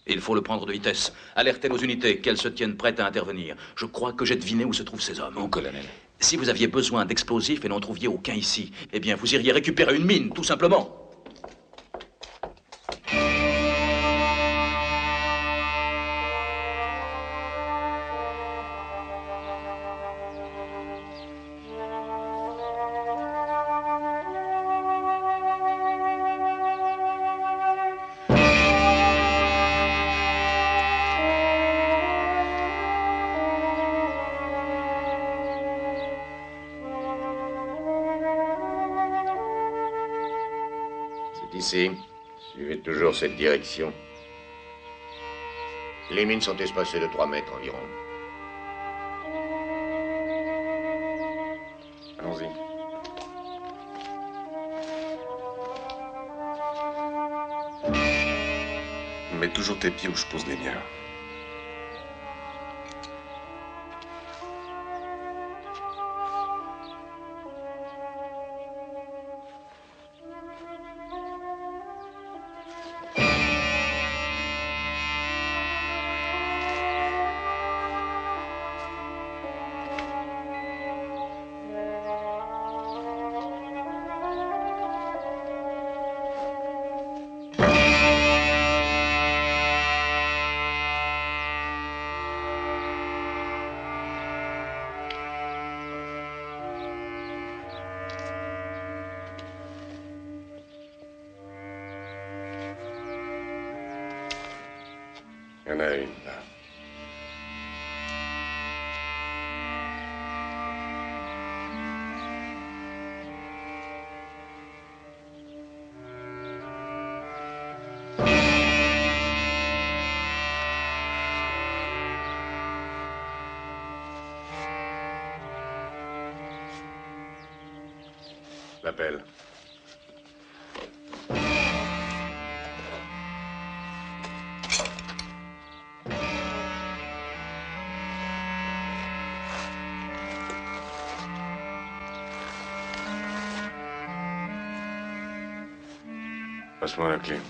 S5: Il faut le prendre de vitesse. Alertez nos unités, qu'elles se tiennent prêtes à intervenir. Je crois que j'ai deviné où se trouvent ces hommes.
S8: Où, colonel?
S5: Si vous aviez besoin d'explosifs et n'en trouviez aucun ici, eh bien, vous iriez récupérer une mine, tout simplement.
S13: Ici, suivez toujours cette direction. Les mines sont espacées de 3 mètres environ.
S6: Allons-y.
S12: Mets toujours tes pieds où je pose les miens. Il y en a une, là. L'appel. Passe-moi la clé.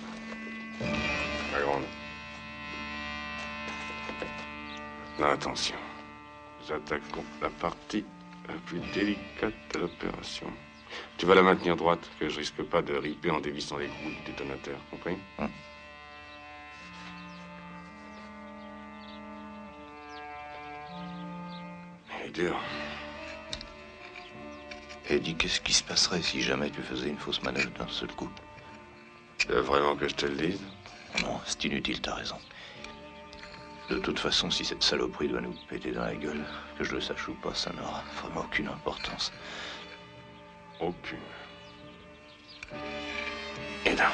S12: La grande. Maintenant, attention. Nous attaquons la partie la plus délicate de l'opération. Tu vas la maintenir droite, que je risque pas de riper en dévissant les coups du détonateur, compris? Elle est dure.
S13: Et dis, qu'est-ce qui se passerait si jamais tu faisais une fausse manœuvre d'un seul coup?
S12: Tu veux vraiment que je te le dise?
S13: Non, c'est inutile, t'as raison. De toute façon, si cette saloperie doit nous péter dans la gueule, que je le sache ou pas, ça n'aura vraiment aucune importance.
S12: Aucune. Et là.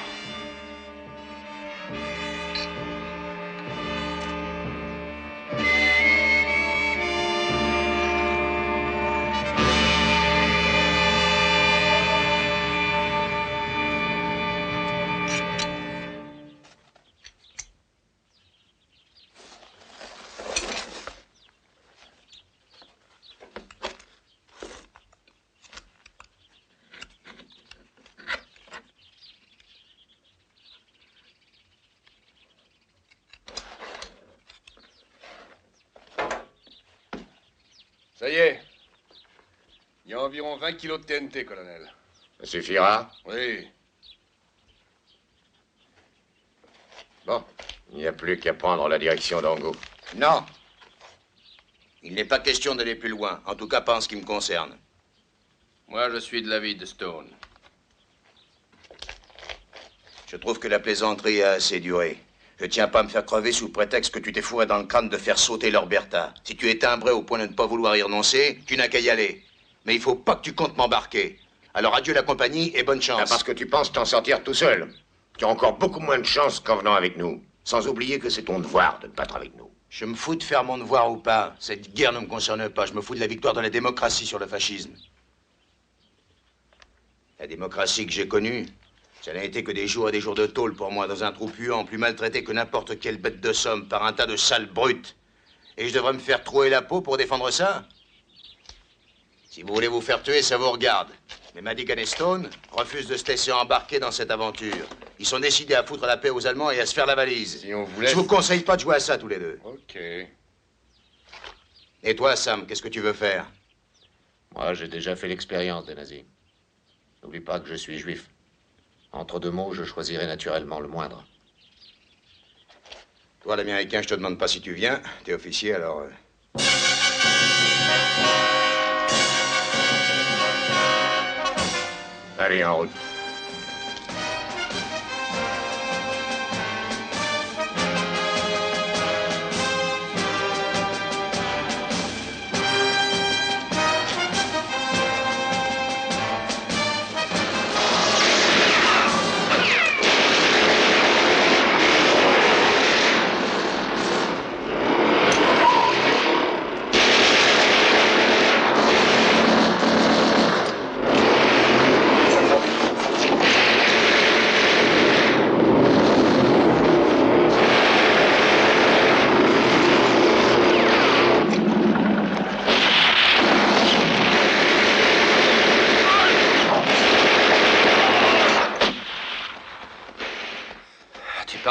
S7: Ça y est. Il y a environ 20 kilos de TNT, colonel.
S4: Ça suffira?
S7: Oui.
S4: Bon, il n'y a plus qu'à prendre la direction d'Ango.
S14: Non. Il n'est pas question d'aller plus loin, en tout cas pas en ce qui me concerne.
S5: Moi, je suis de l'avis de Stone.
S14: Je trouve que la plaisanterie a assez duré. Je tiens pas à me faire crever sous prétexte que tu t'es fourré dans le crâne de faire sauter leur Bertha. Si tu es timbré au point de ne pas vouloir y renoncer, tu n'as qu'à y aller. Mais il faut pas que tu comptes m'embarquer. Alors adieu la compagnie et bonne chance.
S4: Ah, parce que tu penses t'en sortir tout seul. Tu as encore beaucoup moins de chance qu'en venant avec nous. Sans oublier que c'est ton devoir de te battre avec nous.
S14: Je me fous de faire mon devoir ou pas. Cette guerre ne me concerne pas. Je me fous de la victoire de la démocratie sur le fascisme. La démocratie que j'ai connue, ça n'a été que des jours et des jours de tôle pour moi, dans un trou puant, plus maltraité que n'importe quelle bête de somme, par un tas de sales brutes. Et je devrais me faire trouer la peau pour défendre ça? Si vous voulez vous faire tuer, ça vous regarde. Mais Madigan et Stone refusent de se laisser embarquer dans cette aventure. Ils sont décidés à foutre la paix aux Allemands et à se faire la valise.
S7: Si on voulait...
S14: Je vous conseille pas de jouer à ça, tous les deux.
S7: Ok.
S14: Et toi, Sam, qu'est-ce que tu veux faire?
S10: Moi, j'ai déjà fait l'expérience des nazis. N'oublie pas que je suis juif. Entre deux mots, je choisirai naturellement le moindre.
S14: Toi, l'Américain, je te demande pas si tu viens. T'es officier, alors...
S4: Allez, en route.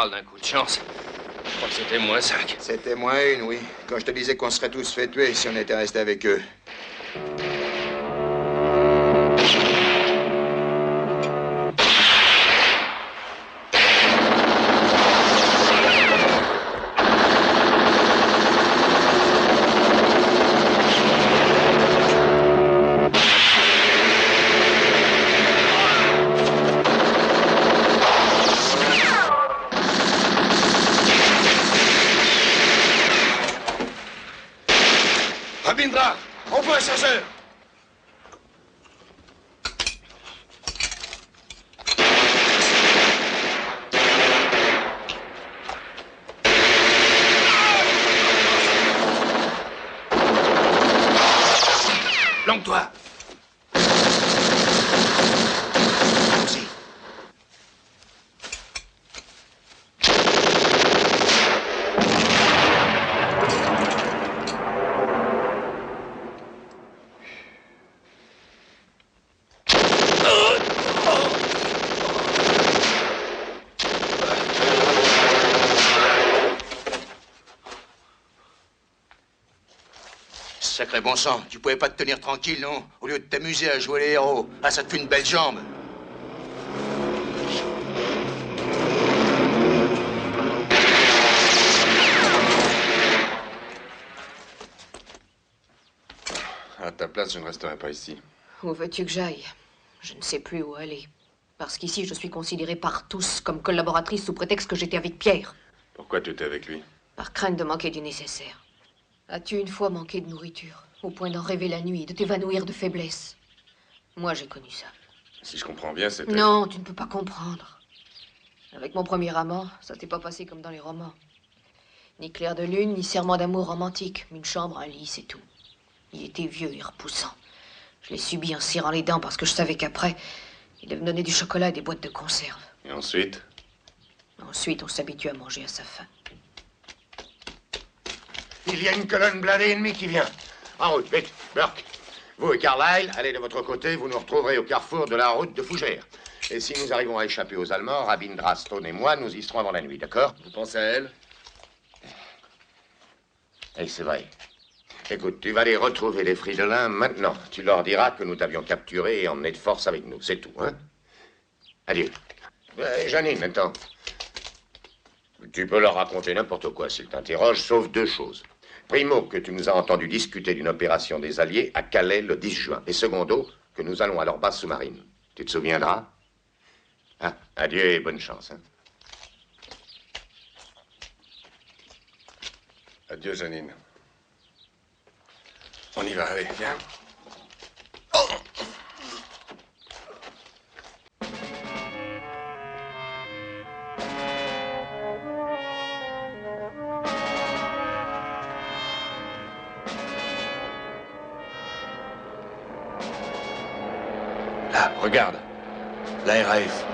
S5: D'un coup de chance. Je crois que c'était -5.
S14: C'était -1, oui. Quand je te disais qu'on serait tous fait tuer si on était restés avec eux.
S13: chasseur! Planque-toi! Aussi. Sacré bon sang, tu pouvais pas te tenir tranquille, non? Au lieu de t'amuser à jouer les héros. Ah, ça te fait une belle jambe. À ta place, je ne resterai pas ici.
S11: Où veux-tu que j'aille? Je ne sais plus où aller. Parce qu'ici, je suis considérée par tous comme collaboratrice sous prétexte que j'étais avec Pierre.
S13: Pourquoi tu étais avec lui?
S11: Par crainte de manquer du nécessaire. As-tu une fois manqué de nourriture, au point d'en rêver la nuit, de t'évanouir de faiblesse? Moi, j'ai connu ça.
S13: Si je comprends bien, c'était...
S11: Non, tu ne peux pas comprendre. Avec mon premier amant, ça s'est pas passé comme dans les romans. Ni clair de lune, ni serment d'amour romantique, mais une chambre, un lit, c'est tout. Il était vieux et repoussant. Je l'ai subi en serrant les dents parce que je savais qu'après, il devait me donner du chocolat et des boîtes de conserve.
S13: Et ensuite?
S11: Ensuite, on s'habitue à manger à sa faim.
S4: Il y a une colonne blindée ennemie qui vient. En route, vite, Burke. Vous et Carlyle, allez de votre côté, vous nous retrouverez au carrefour de la route de Fougères. Et si nous arrivons à échapper aux Allemands, Rabindra, Stone et moi, nous y serons avant la nuit, d'accord?
S13: Vous pensez à elle?
S4: Eh, c'est vrai. Écoute, tu vas aller retrouver les Fridolins maintenant. Tu leur diras que nous t'avions capturé et emmené de force avec nous. C'est tout, hein? Adieu. Janine, attends. Tu peux leur raconter n'importe quoi s'ils t'interrogent, sauf deux choses. Primo, que tu nous as entendu discuter d'une opération des Alliés à Calais le 10 juin. Et secondo, que nous allons à leur base sous-marine. Tu te souviendras? Ah, adieu et bonne chance, hein?
S13: Adieu, Janine. On y va, allez, viens. Là, regarde. La RAF.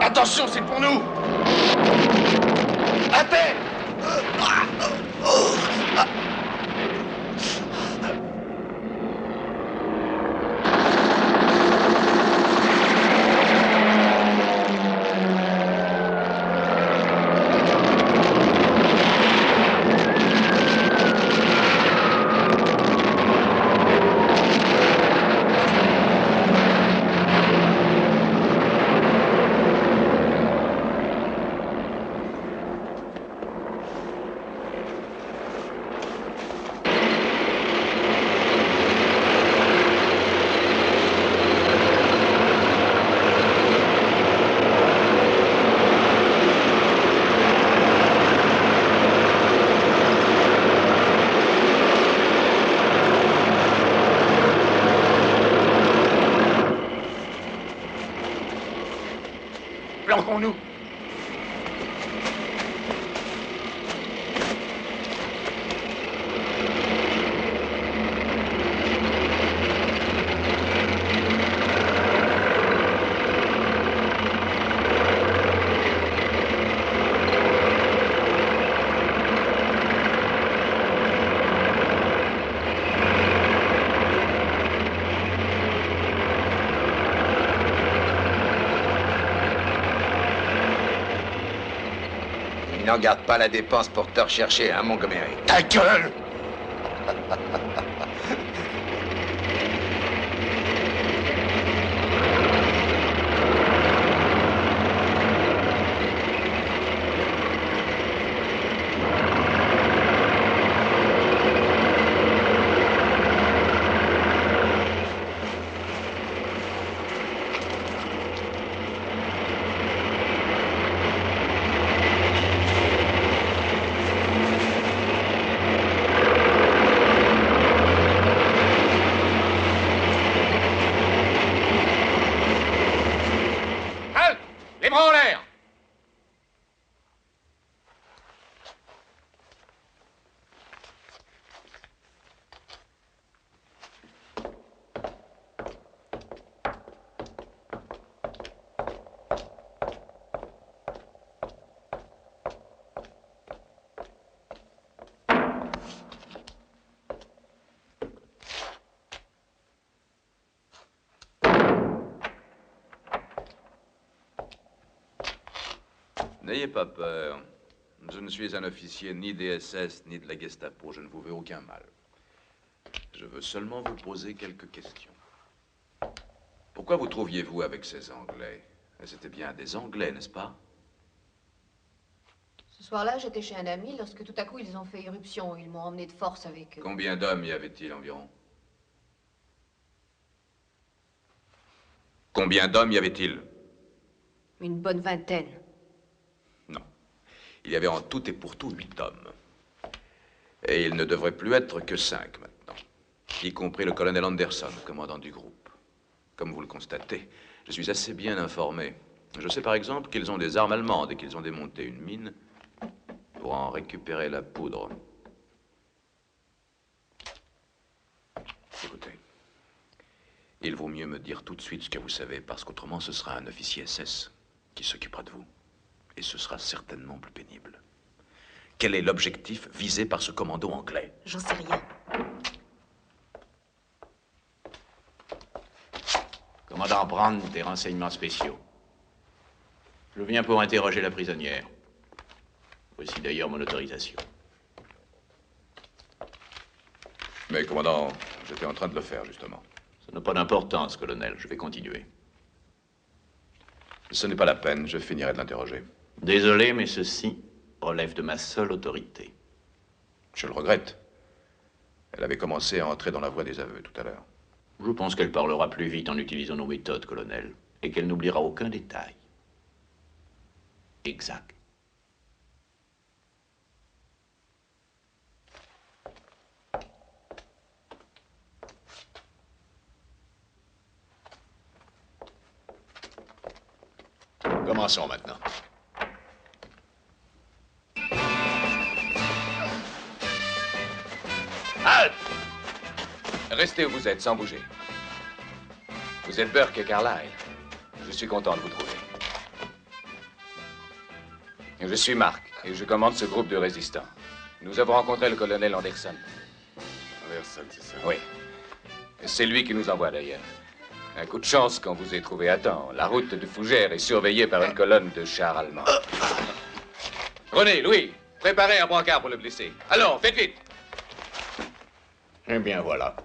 S13: Attention, c'est pour nous! À terre! Planquons-nous.
S14: Il n'en garde pas la dépense pour te rechercher, hein, Montgomery?
S4: Ta gueule!
S6: N'ayez pas peur. Je ne suis un officier ni des SS ni de la Gestapo. Je ne vous veux aucun mal. Je veux seulement vous poser quelques questions. Pourquoi vous trouviez-vous avec ces Anglais? C'était bien des Anglais, n'est-ce pas?
S11: Ce soir-là, j'étais chez un ami lorsque tout à coup ils ont fait irruption. Ils m'ont emmené de force avec eux.
S6: Combien d'hommes y avait-il environ? Combien d'hommes y avait-il?
S11: Une bonne vingtaine.
S6: Non. Il y avait en tout et pour tout 8 hommes. Et il ne devrait plus être que 5 maintenant. Y compris le colonel Anderson, commandant du groupe. Comme vous le constatez, je suis assez bien informé. Je sais par exemple qu'ils ont des armes allemandes et qu'ils ont démonté une mine pour en récupérer la poudre. Écoutez, il vaut mieux me dire tout de suite ce que vous savez, parce qu'autrement ce sera un officier SS qui s'occupera de vous. Et ce sera certainement plus pénible. Quel est l'objectif visé par ce commando anglais?
S11: J'en sais rien.
S17: Commandant Brandt des renseignements spéciaux. Je viens pour interroger la prisonnière. Voici d'ailleurs mon autorisation.
S6: Mais commandant, j'étais en train de le faire, justement.
S17: Ça n'a pas d'importance, colonel. Je vais continuer.
S6: Ce n'est pas la peine, je finirai de l'interroger.
S17: Désolé, mais ceci relève de ma seule autorité.
S6: Je le regrette. Elle avait commencé à entrer dans la voie des aveux tout à l'heure.
S17: Je pense qu'elle parlera plus vite en utilisant nos méthodes, colonel, et qu'elle n'oubliera aucun détail. Exact.
S7: Commençons maintenant.
S8: Halte! Restez où vous êtes, sans bouger. Vous êtes Burke et Carlyle. Je suis content de vous trouver. Je suis Mark, et je commande ce groupe de résistants. Nous avons rencontré le colonel Anderson.
S13: Anderson, c'est ça?
S8: Oui. C'est lui qui nous envoie, d'ailleurs. Un coup de chance qu'on vous ait trouvé à temps. La route de Fougères est surveillée par une colonne de chars allemands. René, Louis, préparez un brancard pour le blessé. Allons, faites vite!
S17: Eh bien, voilà.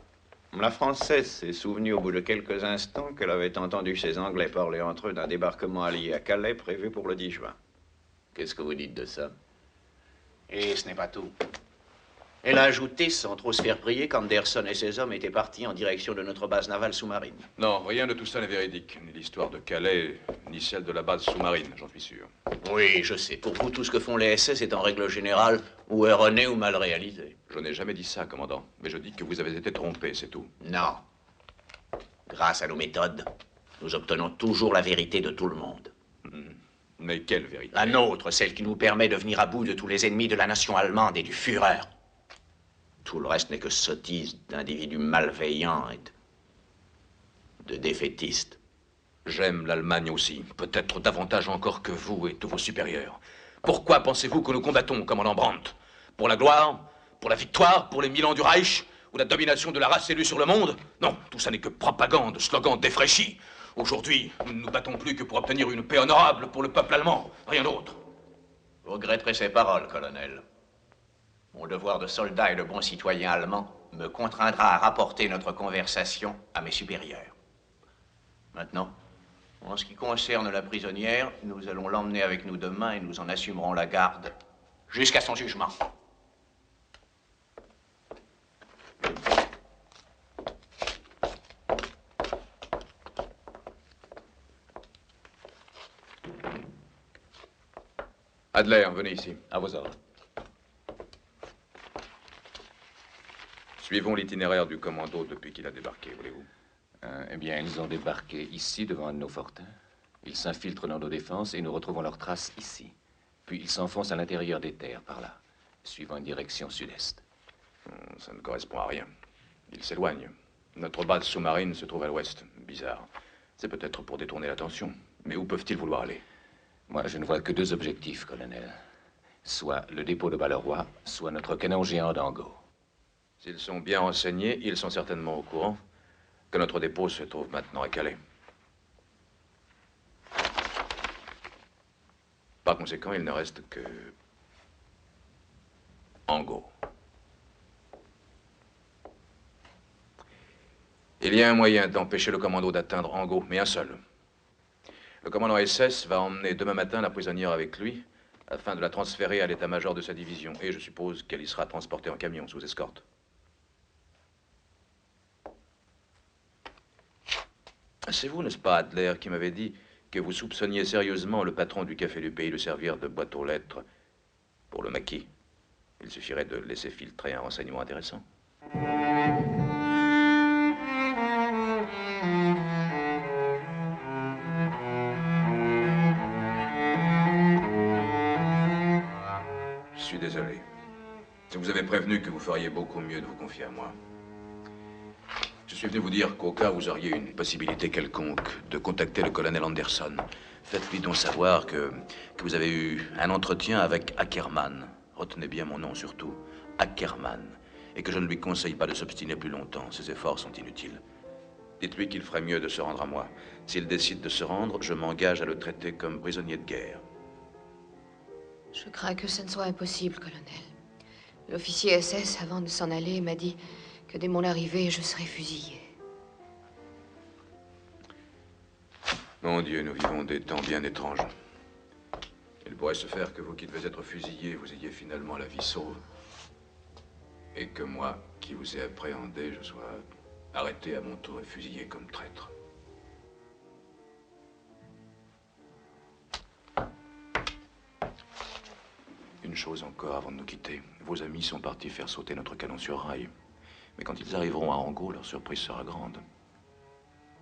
S17: La Française s'est souvenue au bout de quelques instants qu'elle avait entendu ces Anglais parler entre eux d'un débarquement allié à Calais prévu pour le 10 juin. Qu'est-ce que vous dites de ça? Et ce n'est pas tout. Elle a ajouté, sans trop se faire prier, qu'Anderson et ses hommes étaient partis en direction de notre base navale sous-marine.
S6: Non, rien de tout ça n'est véridique. Ni l'histoire de Calais, ni celle de la base sous-marine, j'en suis sûr.
S17: Oui, je sais. Pour vous, tout ce que font les SS est en règle générale ou erroné ou mal réalisé.
S6: Je n'ai jamais dit ça, commandant. Mais je dis que vous avez été trompé, c'est tout.
S17: Non. Grâce à nos méthodes, nous obtenons toujours la vérité de tout le monde.
S6: Mais quelle vérité?
S17: La nôtre, celle qui nous permet de venir à bout de tous les ennemis de la nation allemande et du Führer. Tout le reste n'est que sottise d'individus malveillants et de défaitistes.
S6: J'aime l'Allemagne aussi, peut-être davantage encore que vous et tous vos supérieurs. Pourquoi pensez-vous que nous combattons, commandant Brandt? Pour la gloire? Pour la victoire? Pour les 1000 ans du Reich? Ou la domination de la race élue sur le monde? Non, tout ça n'est que propagande, slogan défraîchi. Aujourd'hui, nous ne nous battons plus que pour obtenir une paix honorable pour le peuple allemand, rien d'autre.
S17: Vous regretterez ces paroles, colonel. Mon devoir de soldat et de bon citoyen allemand me contraindra à rapporter notre conversation à mes supérieurs. Maintenant, en ce qui concerne la prisonnière, nous allons l'emmener avec nous demain et nous en assumerons la garde jusqu'à son jugement.
S6: Adler, venez ici.
S8: À vos ordres.
S6: Suivons l'itinéraire du commando depuis qu'il a débarqué, voulez-vous?
S8: Eh bien, ils ont débarqué ici, devant un de nos fortins. Ils s'infiltrent dans nos défenses et nous retrouvons leurs traces ici. Puis ils s'enfoncent à l'intérieur des terres, par là, suivant une direction sud-est.
S6: Ça ne correspond à rien. Ils s'éloignent. Notre base sous-marine se trouve à l'ouest. Bizarre. C'est peut-être pour détourner l'attention. Mais où peuvent-ils vouloir aller?
S8: Moi, je ne vois que deux objectifs, colonel. Soit le dépôt de Balleroy, soit notre canon géant d'Angot.
S6: S'ils sont bien renseignés, ils sont certainement au courant que notre dépôt se trouve maintenant à Calais.
S8: Par conséquent, il ne reste que... Angot. Il y a un moyen d'empêcher le commando d'atteindre Angot, mais un seul. Le commandant SS va emmener demain matin la prisonnière avec lui afin de la transférer à l'état-major de sa division. Et je suppose qu'elle y sera transportée en camion sous escorte. C'est vous, n'est-ce pas, Adler, qui m'avez dit que vous soupçonniez sérieusement le patron du Café du Pays de servir de boîte aux lettres pour le maquis. Il suffirait de laisser filtrer un renseignement intéressant. Je suis désolé. Je vous avais prévenu que vous feriez beaucoup mieux de vous confier à moi. Je suis venu vous dire qu'au cas où vous auriez une possibilité quelconque de contacter le colonel Anderson, faites-lui donc savoir que vous avez eu un entretien avec Ackerman. Retenez bien mon nom surtout, Ackerman. Et que je ne lui conseille pas de s'obstiner plus longtemps. Ses efforts sont inutiles. Dites-lui qu'il ferait mieux de se rendre à moi. S'il décide de se rendre, je m'engage à le traiter comme prisonnier de guerre.
S11: Je crains que ce ne soit impossible, colonel. L'officier SS, avant de s'en aller, m'a dit que dès mon arrivée, je serais fusillé.
S8: Mon Dieu, nous vivons des temps bien étranges. Il pourrait se faire que vous qui devez être fusillé, vous ayez finalement la vie sauve. Et que moi, qui vous ai appréhendé, je sois arrêté à mon tour et fusillé comme traître. Une chose encore avant de nous quitter. Vos amis sont partis faire sauter notre canon sur rail. Mais quand ils arriveront à Angot, leur surprise sera grande.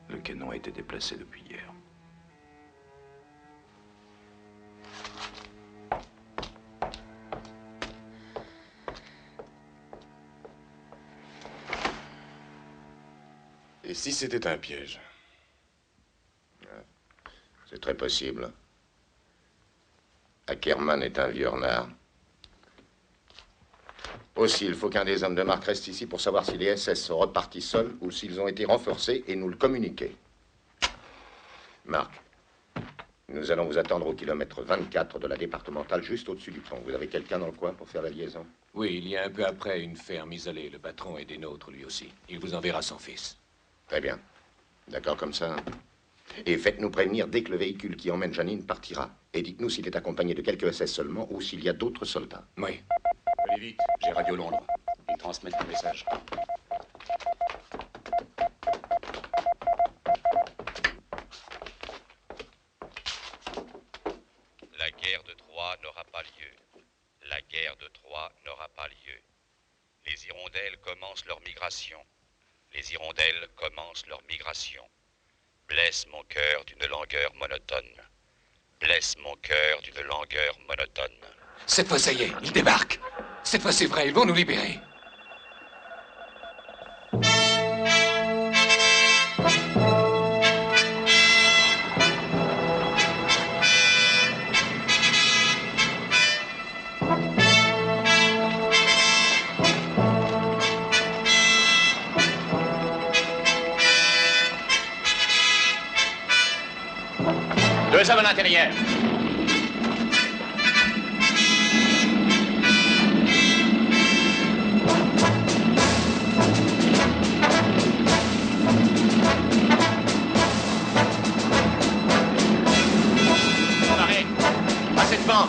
S8: Le canon a été déplacé depuis hier.
S13: Et si c'était un piège?
S4: C'est très possible. Ackerman est un vieux renard. Aussi, il faut qu'un des hommes de marque reste ici pour savoir si les SS sont repartis seuls ou s'ils ont été renforcés et nous le communiquer. Marc, nous allons vous attendre au kilomètre 24 de la départementale, juste au-dessus du pont. Vous avez quelqu'un dans le coin pour faire la liaison?
S17: Oui, il y a un peu après une ferme isolée. Le patron est des nôtres, lui aussi. Il vous enverra son fils.
S4: Très bien. D'accord comme ça. Et faites-nous prévenir dès que le véhicule qui emmène Janine partira. Et dites-nous s'il est accompagné de quelques SS seulement ou s'il y a d'autres soldats.
S17: Oui.
S10: Allez vite, j'ai Radio Londres. Ils transmettent le message.
S9: La guerre de Troie n'aura pas lieu. La guerre de Troie n'aura pas lieu. Les hirondelles commencent leur migration. Les hirondelles commencent leur migration. Blesse mon cœur d'une langueur monotone. Blesse mon cœur d'une langueur monotone.
S2: Cette fois, ça y est, ils débarquent. Cette fois, c'est vrai, ils vont nous libérer. Deux hommes à l'intérieur.
S4: Arrête! Passez devant!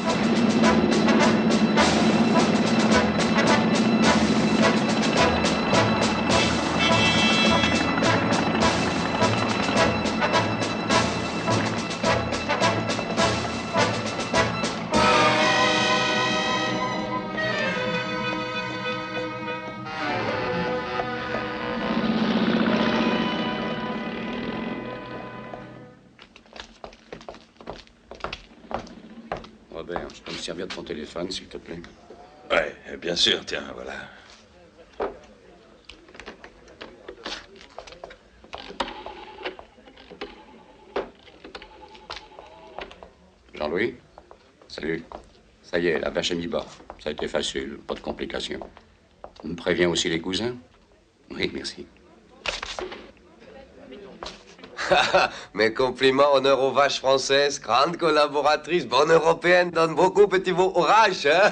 S10: Robert, je peux me servir de ton téléphone, s'il te plaît?
S6: Ouais, bien sûr, tiens, voilà.
S10: Jean-Louis? Salut. Ça y est, la vache a mis bord. Ça a été facile, pas de complications. On me prévient aussi les cousins? Oui, merci.
S18: Mes compliments, honneur aux vaches françaises, grande collaboratrice, bonne européenne, donne beaucoup, petit mot orage, hein?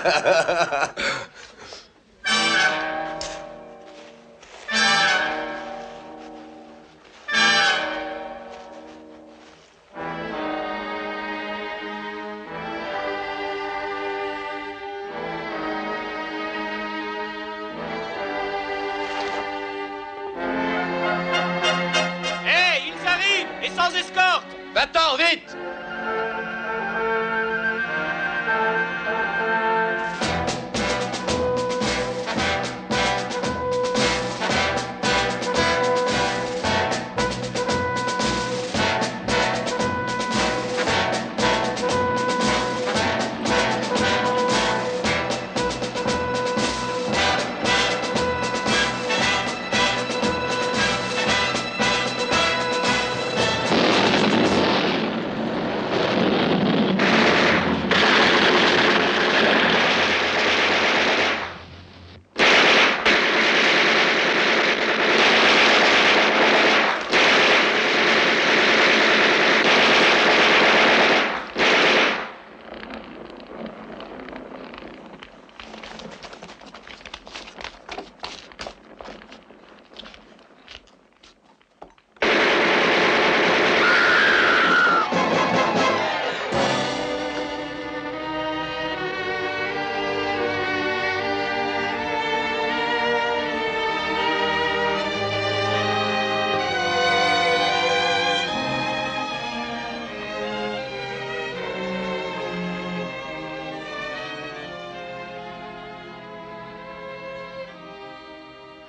S2: Sans escorte! Va-t'en, vite!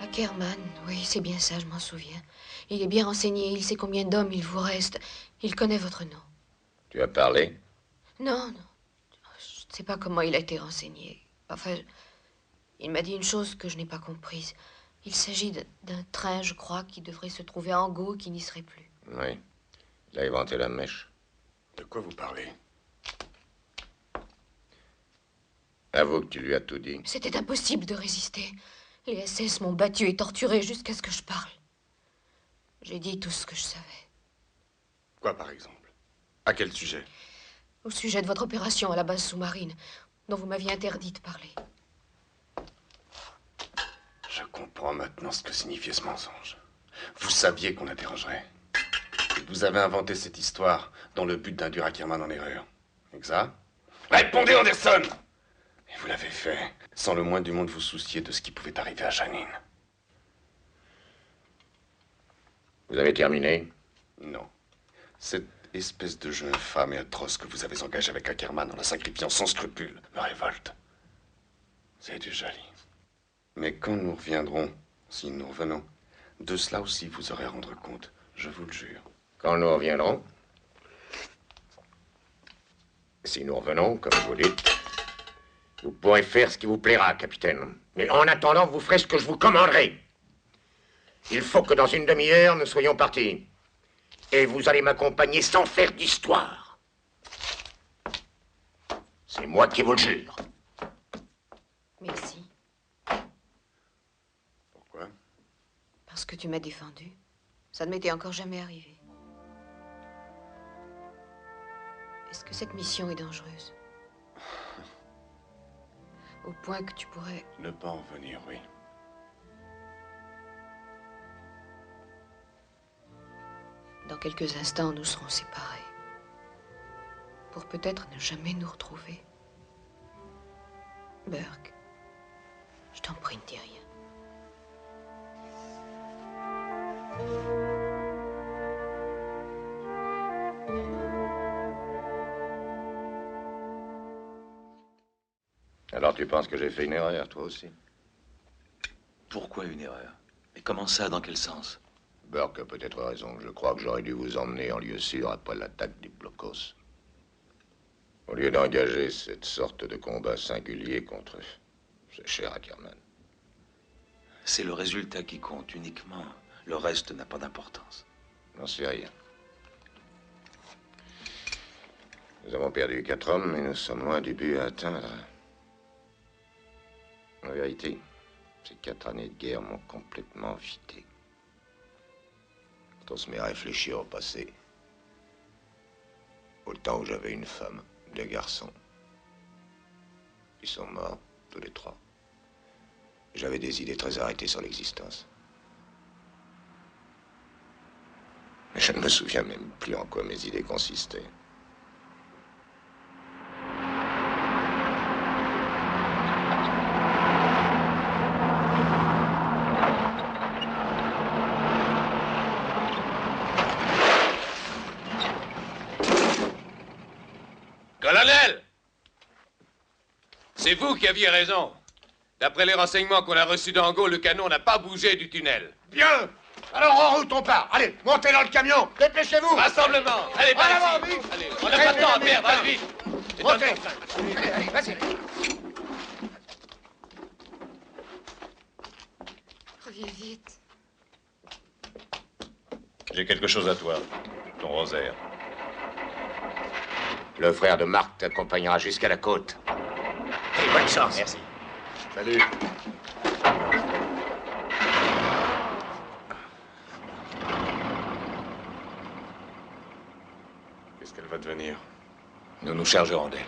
S11: Ackerman, oui, c'est bien ça, je m'en souviens. Il est bien renseigné, il sait combien d'hommes il vous reste. Il connaît votre nom.
S8: Tu as parlé?
S11: Non, non. Je ne sais pas comment il a été renseigné. Enfin, il m'a dit une chose que je n'ai pas comprise. Il s'agit d'un train, je crois, qui devrait se trouver en Gau, qui n'y serait plus.
S8: Oui. Il a inventé la mèche.
S13: De quoi vous parlez?
S8: Avoue que tu lui as tout dit.
S11: C'était impossible de résister. Les SS m'ont battu et torturé jusqu'à ce que je parle. J'ai dit tout ce que je savais.
S13: Quoi, par exemple? À quel sujet?
S11: Au sujet de votre opération à la base sous-marine, dont vous m'aviez interdit de parler.
S13: Je comprends maintenant ce que signifiait ce mensonge. Vous saviez qu'on la dérangerait. Et vous avez inventé cette histoire dans le but d'induire Ackerman en erreur. Exact? Répondez, Anderson! Et vous l'avez fait sans le moins du monde vous soucier de ce qui pouvait arriver à Janine.
S8: Vous avez terminé?
S13: Non. Cette espèce de jeu infâme et atroce que vous avez engagé avec Ackerman en la sacrifiant sans scrupule me révolte. C'est du joli. Mais quand nous reviendrons, si nous revenons, de cela aussi vous aurez à rendre compte, je vous le jure.
S8: Quand nous reviendrons? Si nous revenons, comme vous dites, vous pourrez faire ce qui vous plaira, capitaine.
S4: Mais en attendant, vous ferez ce que je vous commanderai. Il faut que dans une demi-heure, nous soyons partis. Et vous allez m'accompagner sans faire d'histoire. C'est moi qui vous le jure.
S11: Merci.
S13: Pourquoi?
S11: Parce que tu m'as défendu. Ça ne m'était encore jamais arrivé. Est-ce que cette mission est dangereuse? Au point que tu pourrais...
S13: Ne pas en venir, oui.
S11: Dans quelques instants, nous serons séparés. Pour peut-être ne jamais nous retrouver. Burke, je t'en prie, ne dis rien.
S8: Alors tu penses que j'ai fait une erreur, toi aussi?
S6: Pourquoi une erreur? Mais comment ça? Dans quel sens?
S10: Burke a peut-être raison. Je crois que j'aurais dû vous emmener en lieu sûr après l'attaque des Blocos.
S8: Au lieu d'engager cette sorte de combat singulier contre ce cher Ackerman.
S6: C'est le résultat qui compte uniquement. Le reste n'a pas d'importance.
S8: J'en sais rien. Nous avons perdu 4 hommes, mais nous sommes loin du but à atteindre. En vérité, ces 4 années de guerre m'ont complètement vidé.
S13: Quand on se met à réfléchir au passé, au temps où j'avais une femme, 2 garçons. Ils sont morts, tous les 3. J'avais des idées très arrêtées sur l'existence. Mais je ne me souviens même plus en quoi mes idées consistaient.
S8: Colonel! C'est vous qui aviez raison. D'après les renseignements qu'on a reçus d'Ango, le canon n'a pas bougé du tunnel.
S4: Bien. Alors en route, on part. Allez, montez dans le camion. Dépêchez-vous.
S8: Rassemblement. Allez, par ici.
S4: Vite.
S8: Allez, on n'a pas de temps à perdre, allez, vite.
S4: Montez. Allez, vas-y.
S15: Reviens vite.
S16: J'ai quelque chose à toi, ton rosaire.
S4: Le frère de Marc t'accompagnera jusqu'à la côte. Et bonne chance.
S13: Merci. Salut.
S16: Qu'est-ce qu'elle va devenir?
S8: Nous nous chargerons d'elle.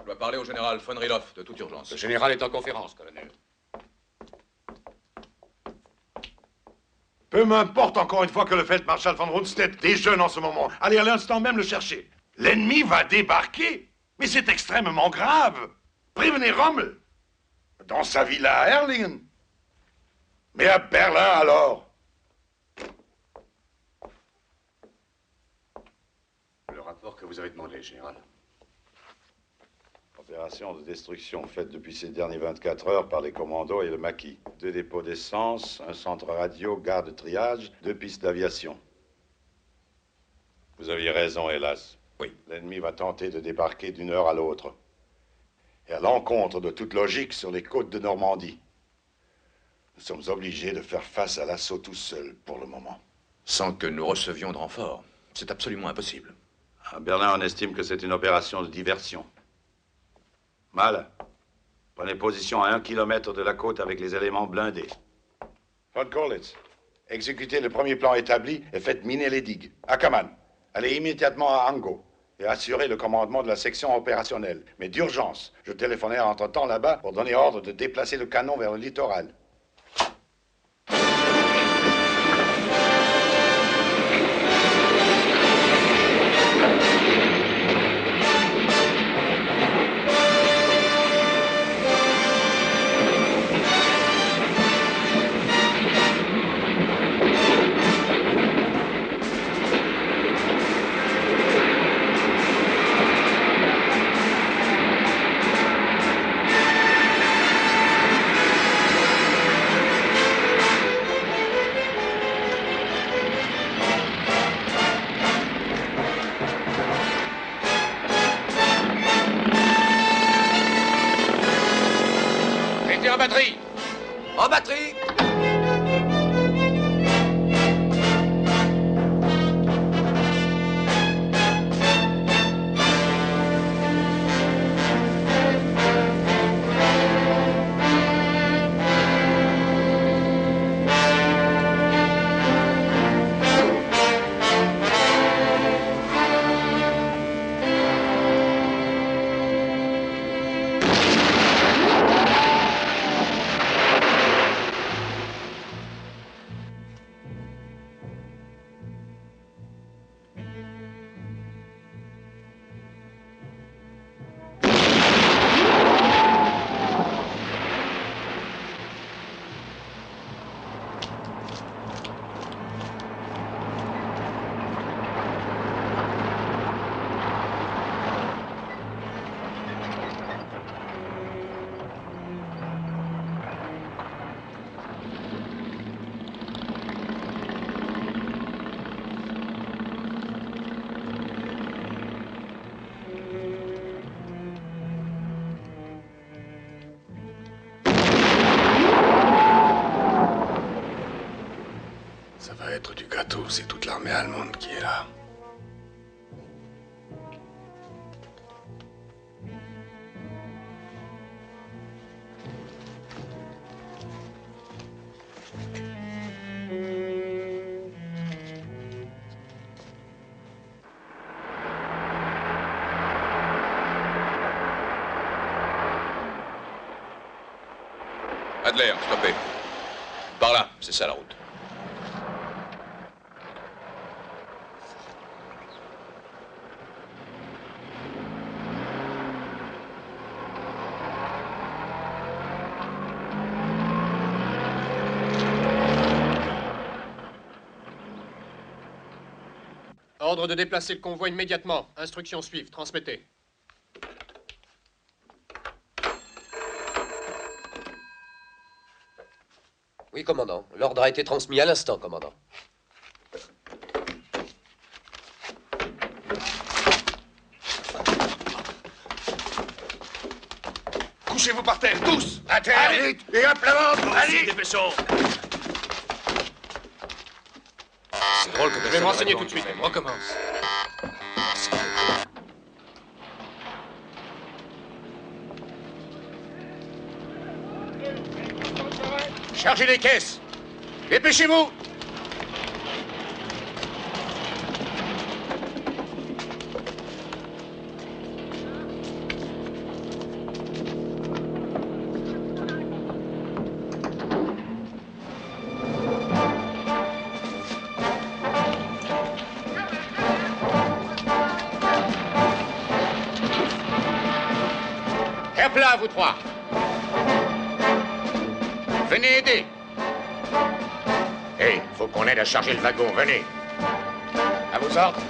S8: Je dois parler au général von Riloff de toute urgence.
S10: Le général est en conférence, colonel.
S12: Peu m'importe encore une fois que le Feldmarschall von Rundstedt déjeune en ce moment. Allez à l'instant même le chercher. L'ennemi va débarquer. Mais c'est extrêmement grave. Prévenez Rommel. Dans sa villa à Erlingen. Mais à Berlin alors.
S10: Le rapport que vous avez demandé, général.
S12: Opération de destruction faite depuis ces dernières 24 heures par les commandos et le maquis. 2 dépôts d'essence, un centre radio, gare de triage, 2 pistes d'aviation. Vous aviez raison, hélas.
S8: Oui.
S12: L'ennemi va tenter de débarquer d'une heure à l'autre. Et à l'encontre de toute logique sur les côtes de Normandie. Nous sommes obligés de faire face à l'assaut tout seuls pour le moment.
S8: Sans que nous recevions de renfort. C'est absolument impossible.
S12: À Berlin, on estime que c'est une opération de diversion. Mal. Prenez position à 1 kilomètre de la côte avec les éléments blindés. Von Korlitz, exécutez le premier plan établi et faites miner les digues. Ackermann, allez immédiatement à Ango et assurez le commandement de la section opérationnelle. Mais d'urgence, je téléphonerai entre-temps là-bas pour donner ordre de déplacer le canon vers le littoral.
S8: En batterie!
S18: En batterie!
S12: Ça va être du gâteau, c'est toute l'armée allemande qui est là.
S8: Adler, stoppez. Par là, c'est ça la route.
S1: Ordre de déplacer le convoi immédiatement. Instructions suivent. Transmettez.
S18: Oui, commandant. L'ordre a été transmis à l'instant, commandant.
S4: Couchez-vous par terre, tous! À terre, allez, vite! Et à plat ventre! Allez! Dépêchons!
S8: C'est drôle que
S1: Je vais me renseigner tout de suite.
S8: On recommence.
S4: Chargez les caisses! Dépêchez-vous! Air plat, vous trois! Venez aider! Hé, faut qu'on aide à charger le wagon, venez! À vos ordres!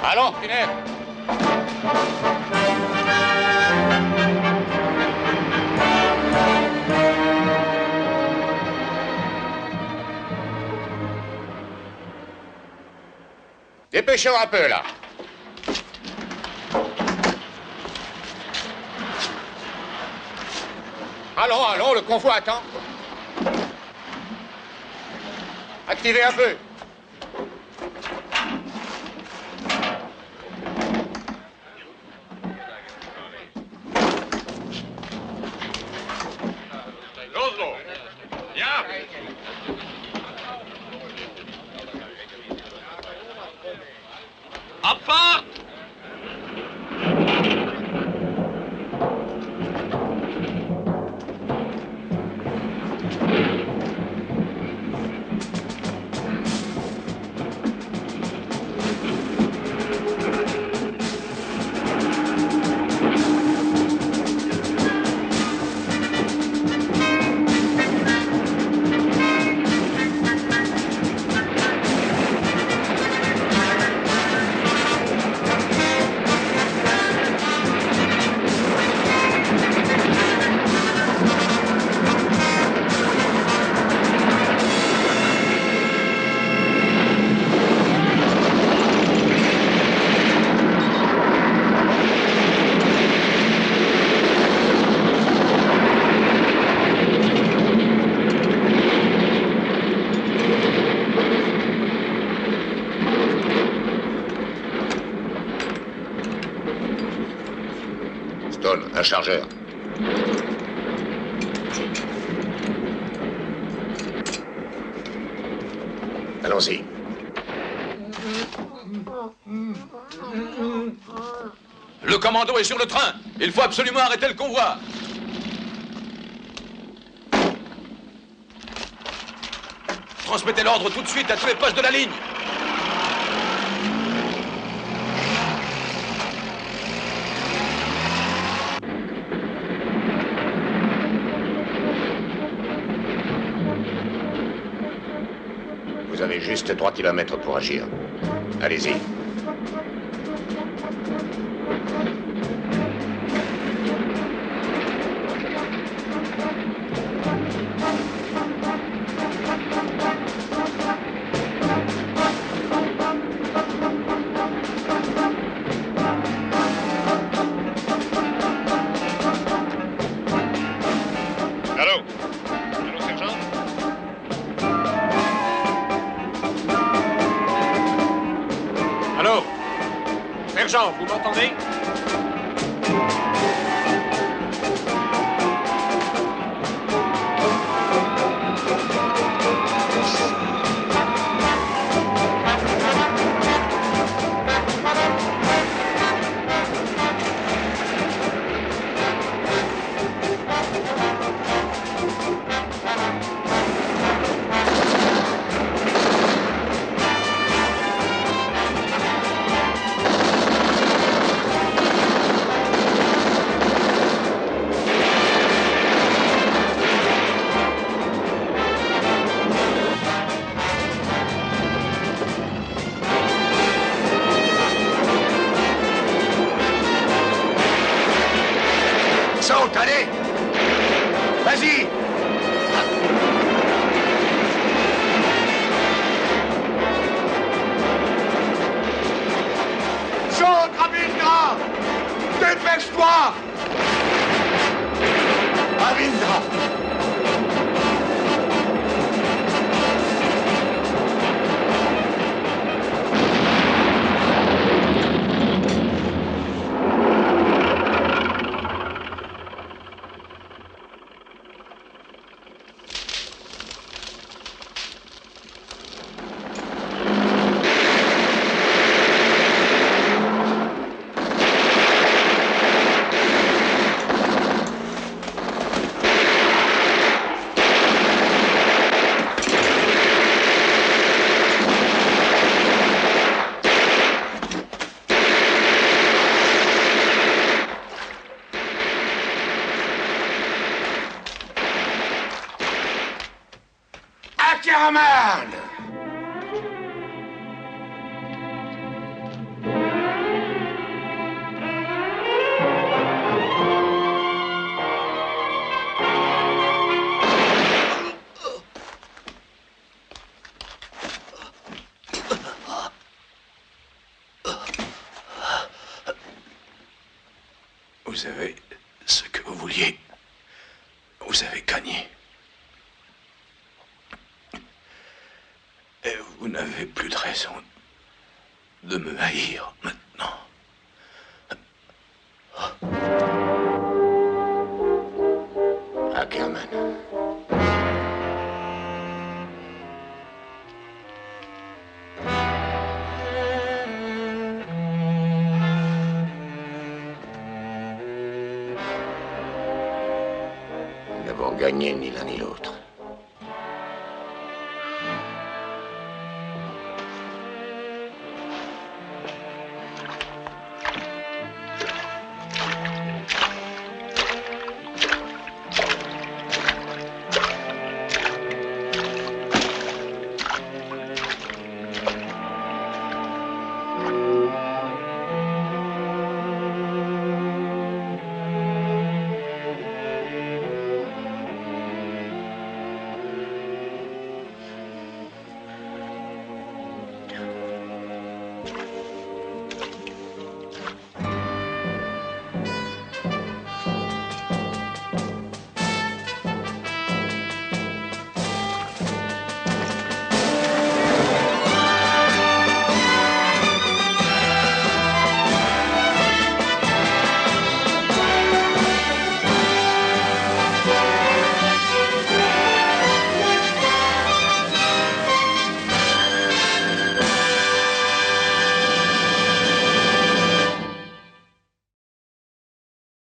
S4: Allons, Pinel! Dépêchons un peu, là! Allons, allons, le convoi attend. Activez un peu.
S2: L'Oslo. Viens. Abfahrt!
S4: Stone, un chargeur. Allons-y.
S8: Le commando est sur le train. Il faut absolument arrêter le convoi. Transmettez l'ordre tout de suite à tous les postes de la ligne.
S4: Vous avez juste 3 kilomètres pour agir. Allez-y.
S2: Allô? Allô, sergent?
S1: Allô? Sergent, vous m'entendez?
S4: combat! Avinda! Ackerman!
S16: Vous avez ce que vous vouliez. Vous avez gagné. Et vous n'avez plus de raison de me haïr maintenant.
S4: Ackerman. Nous n'avons gagné ni l'un ni l'autre.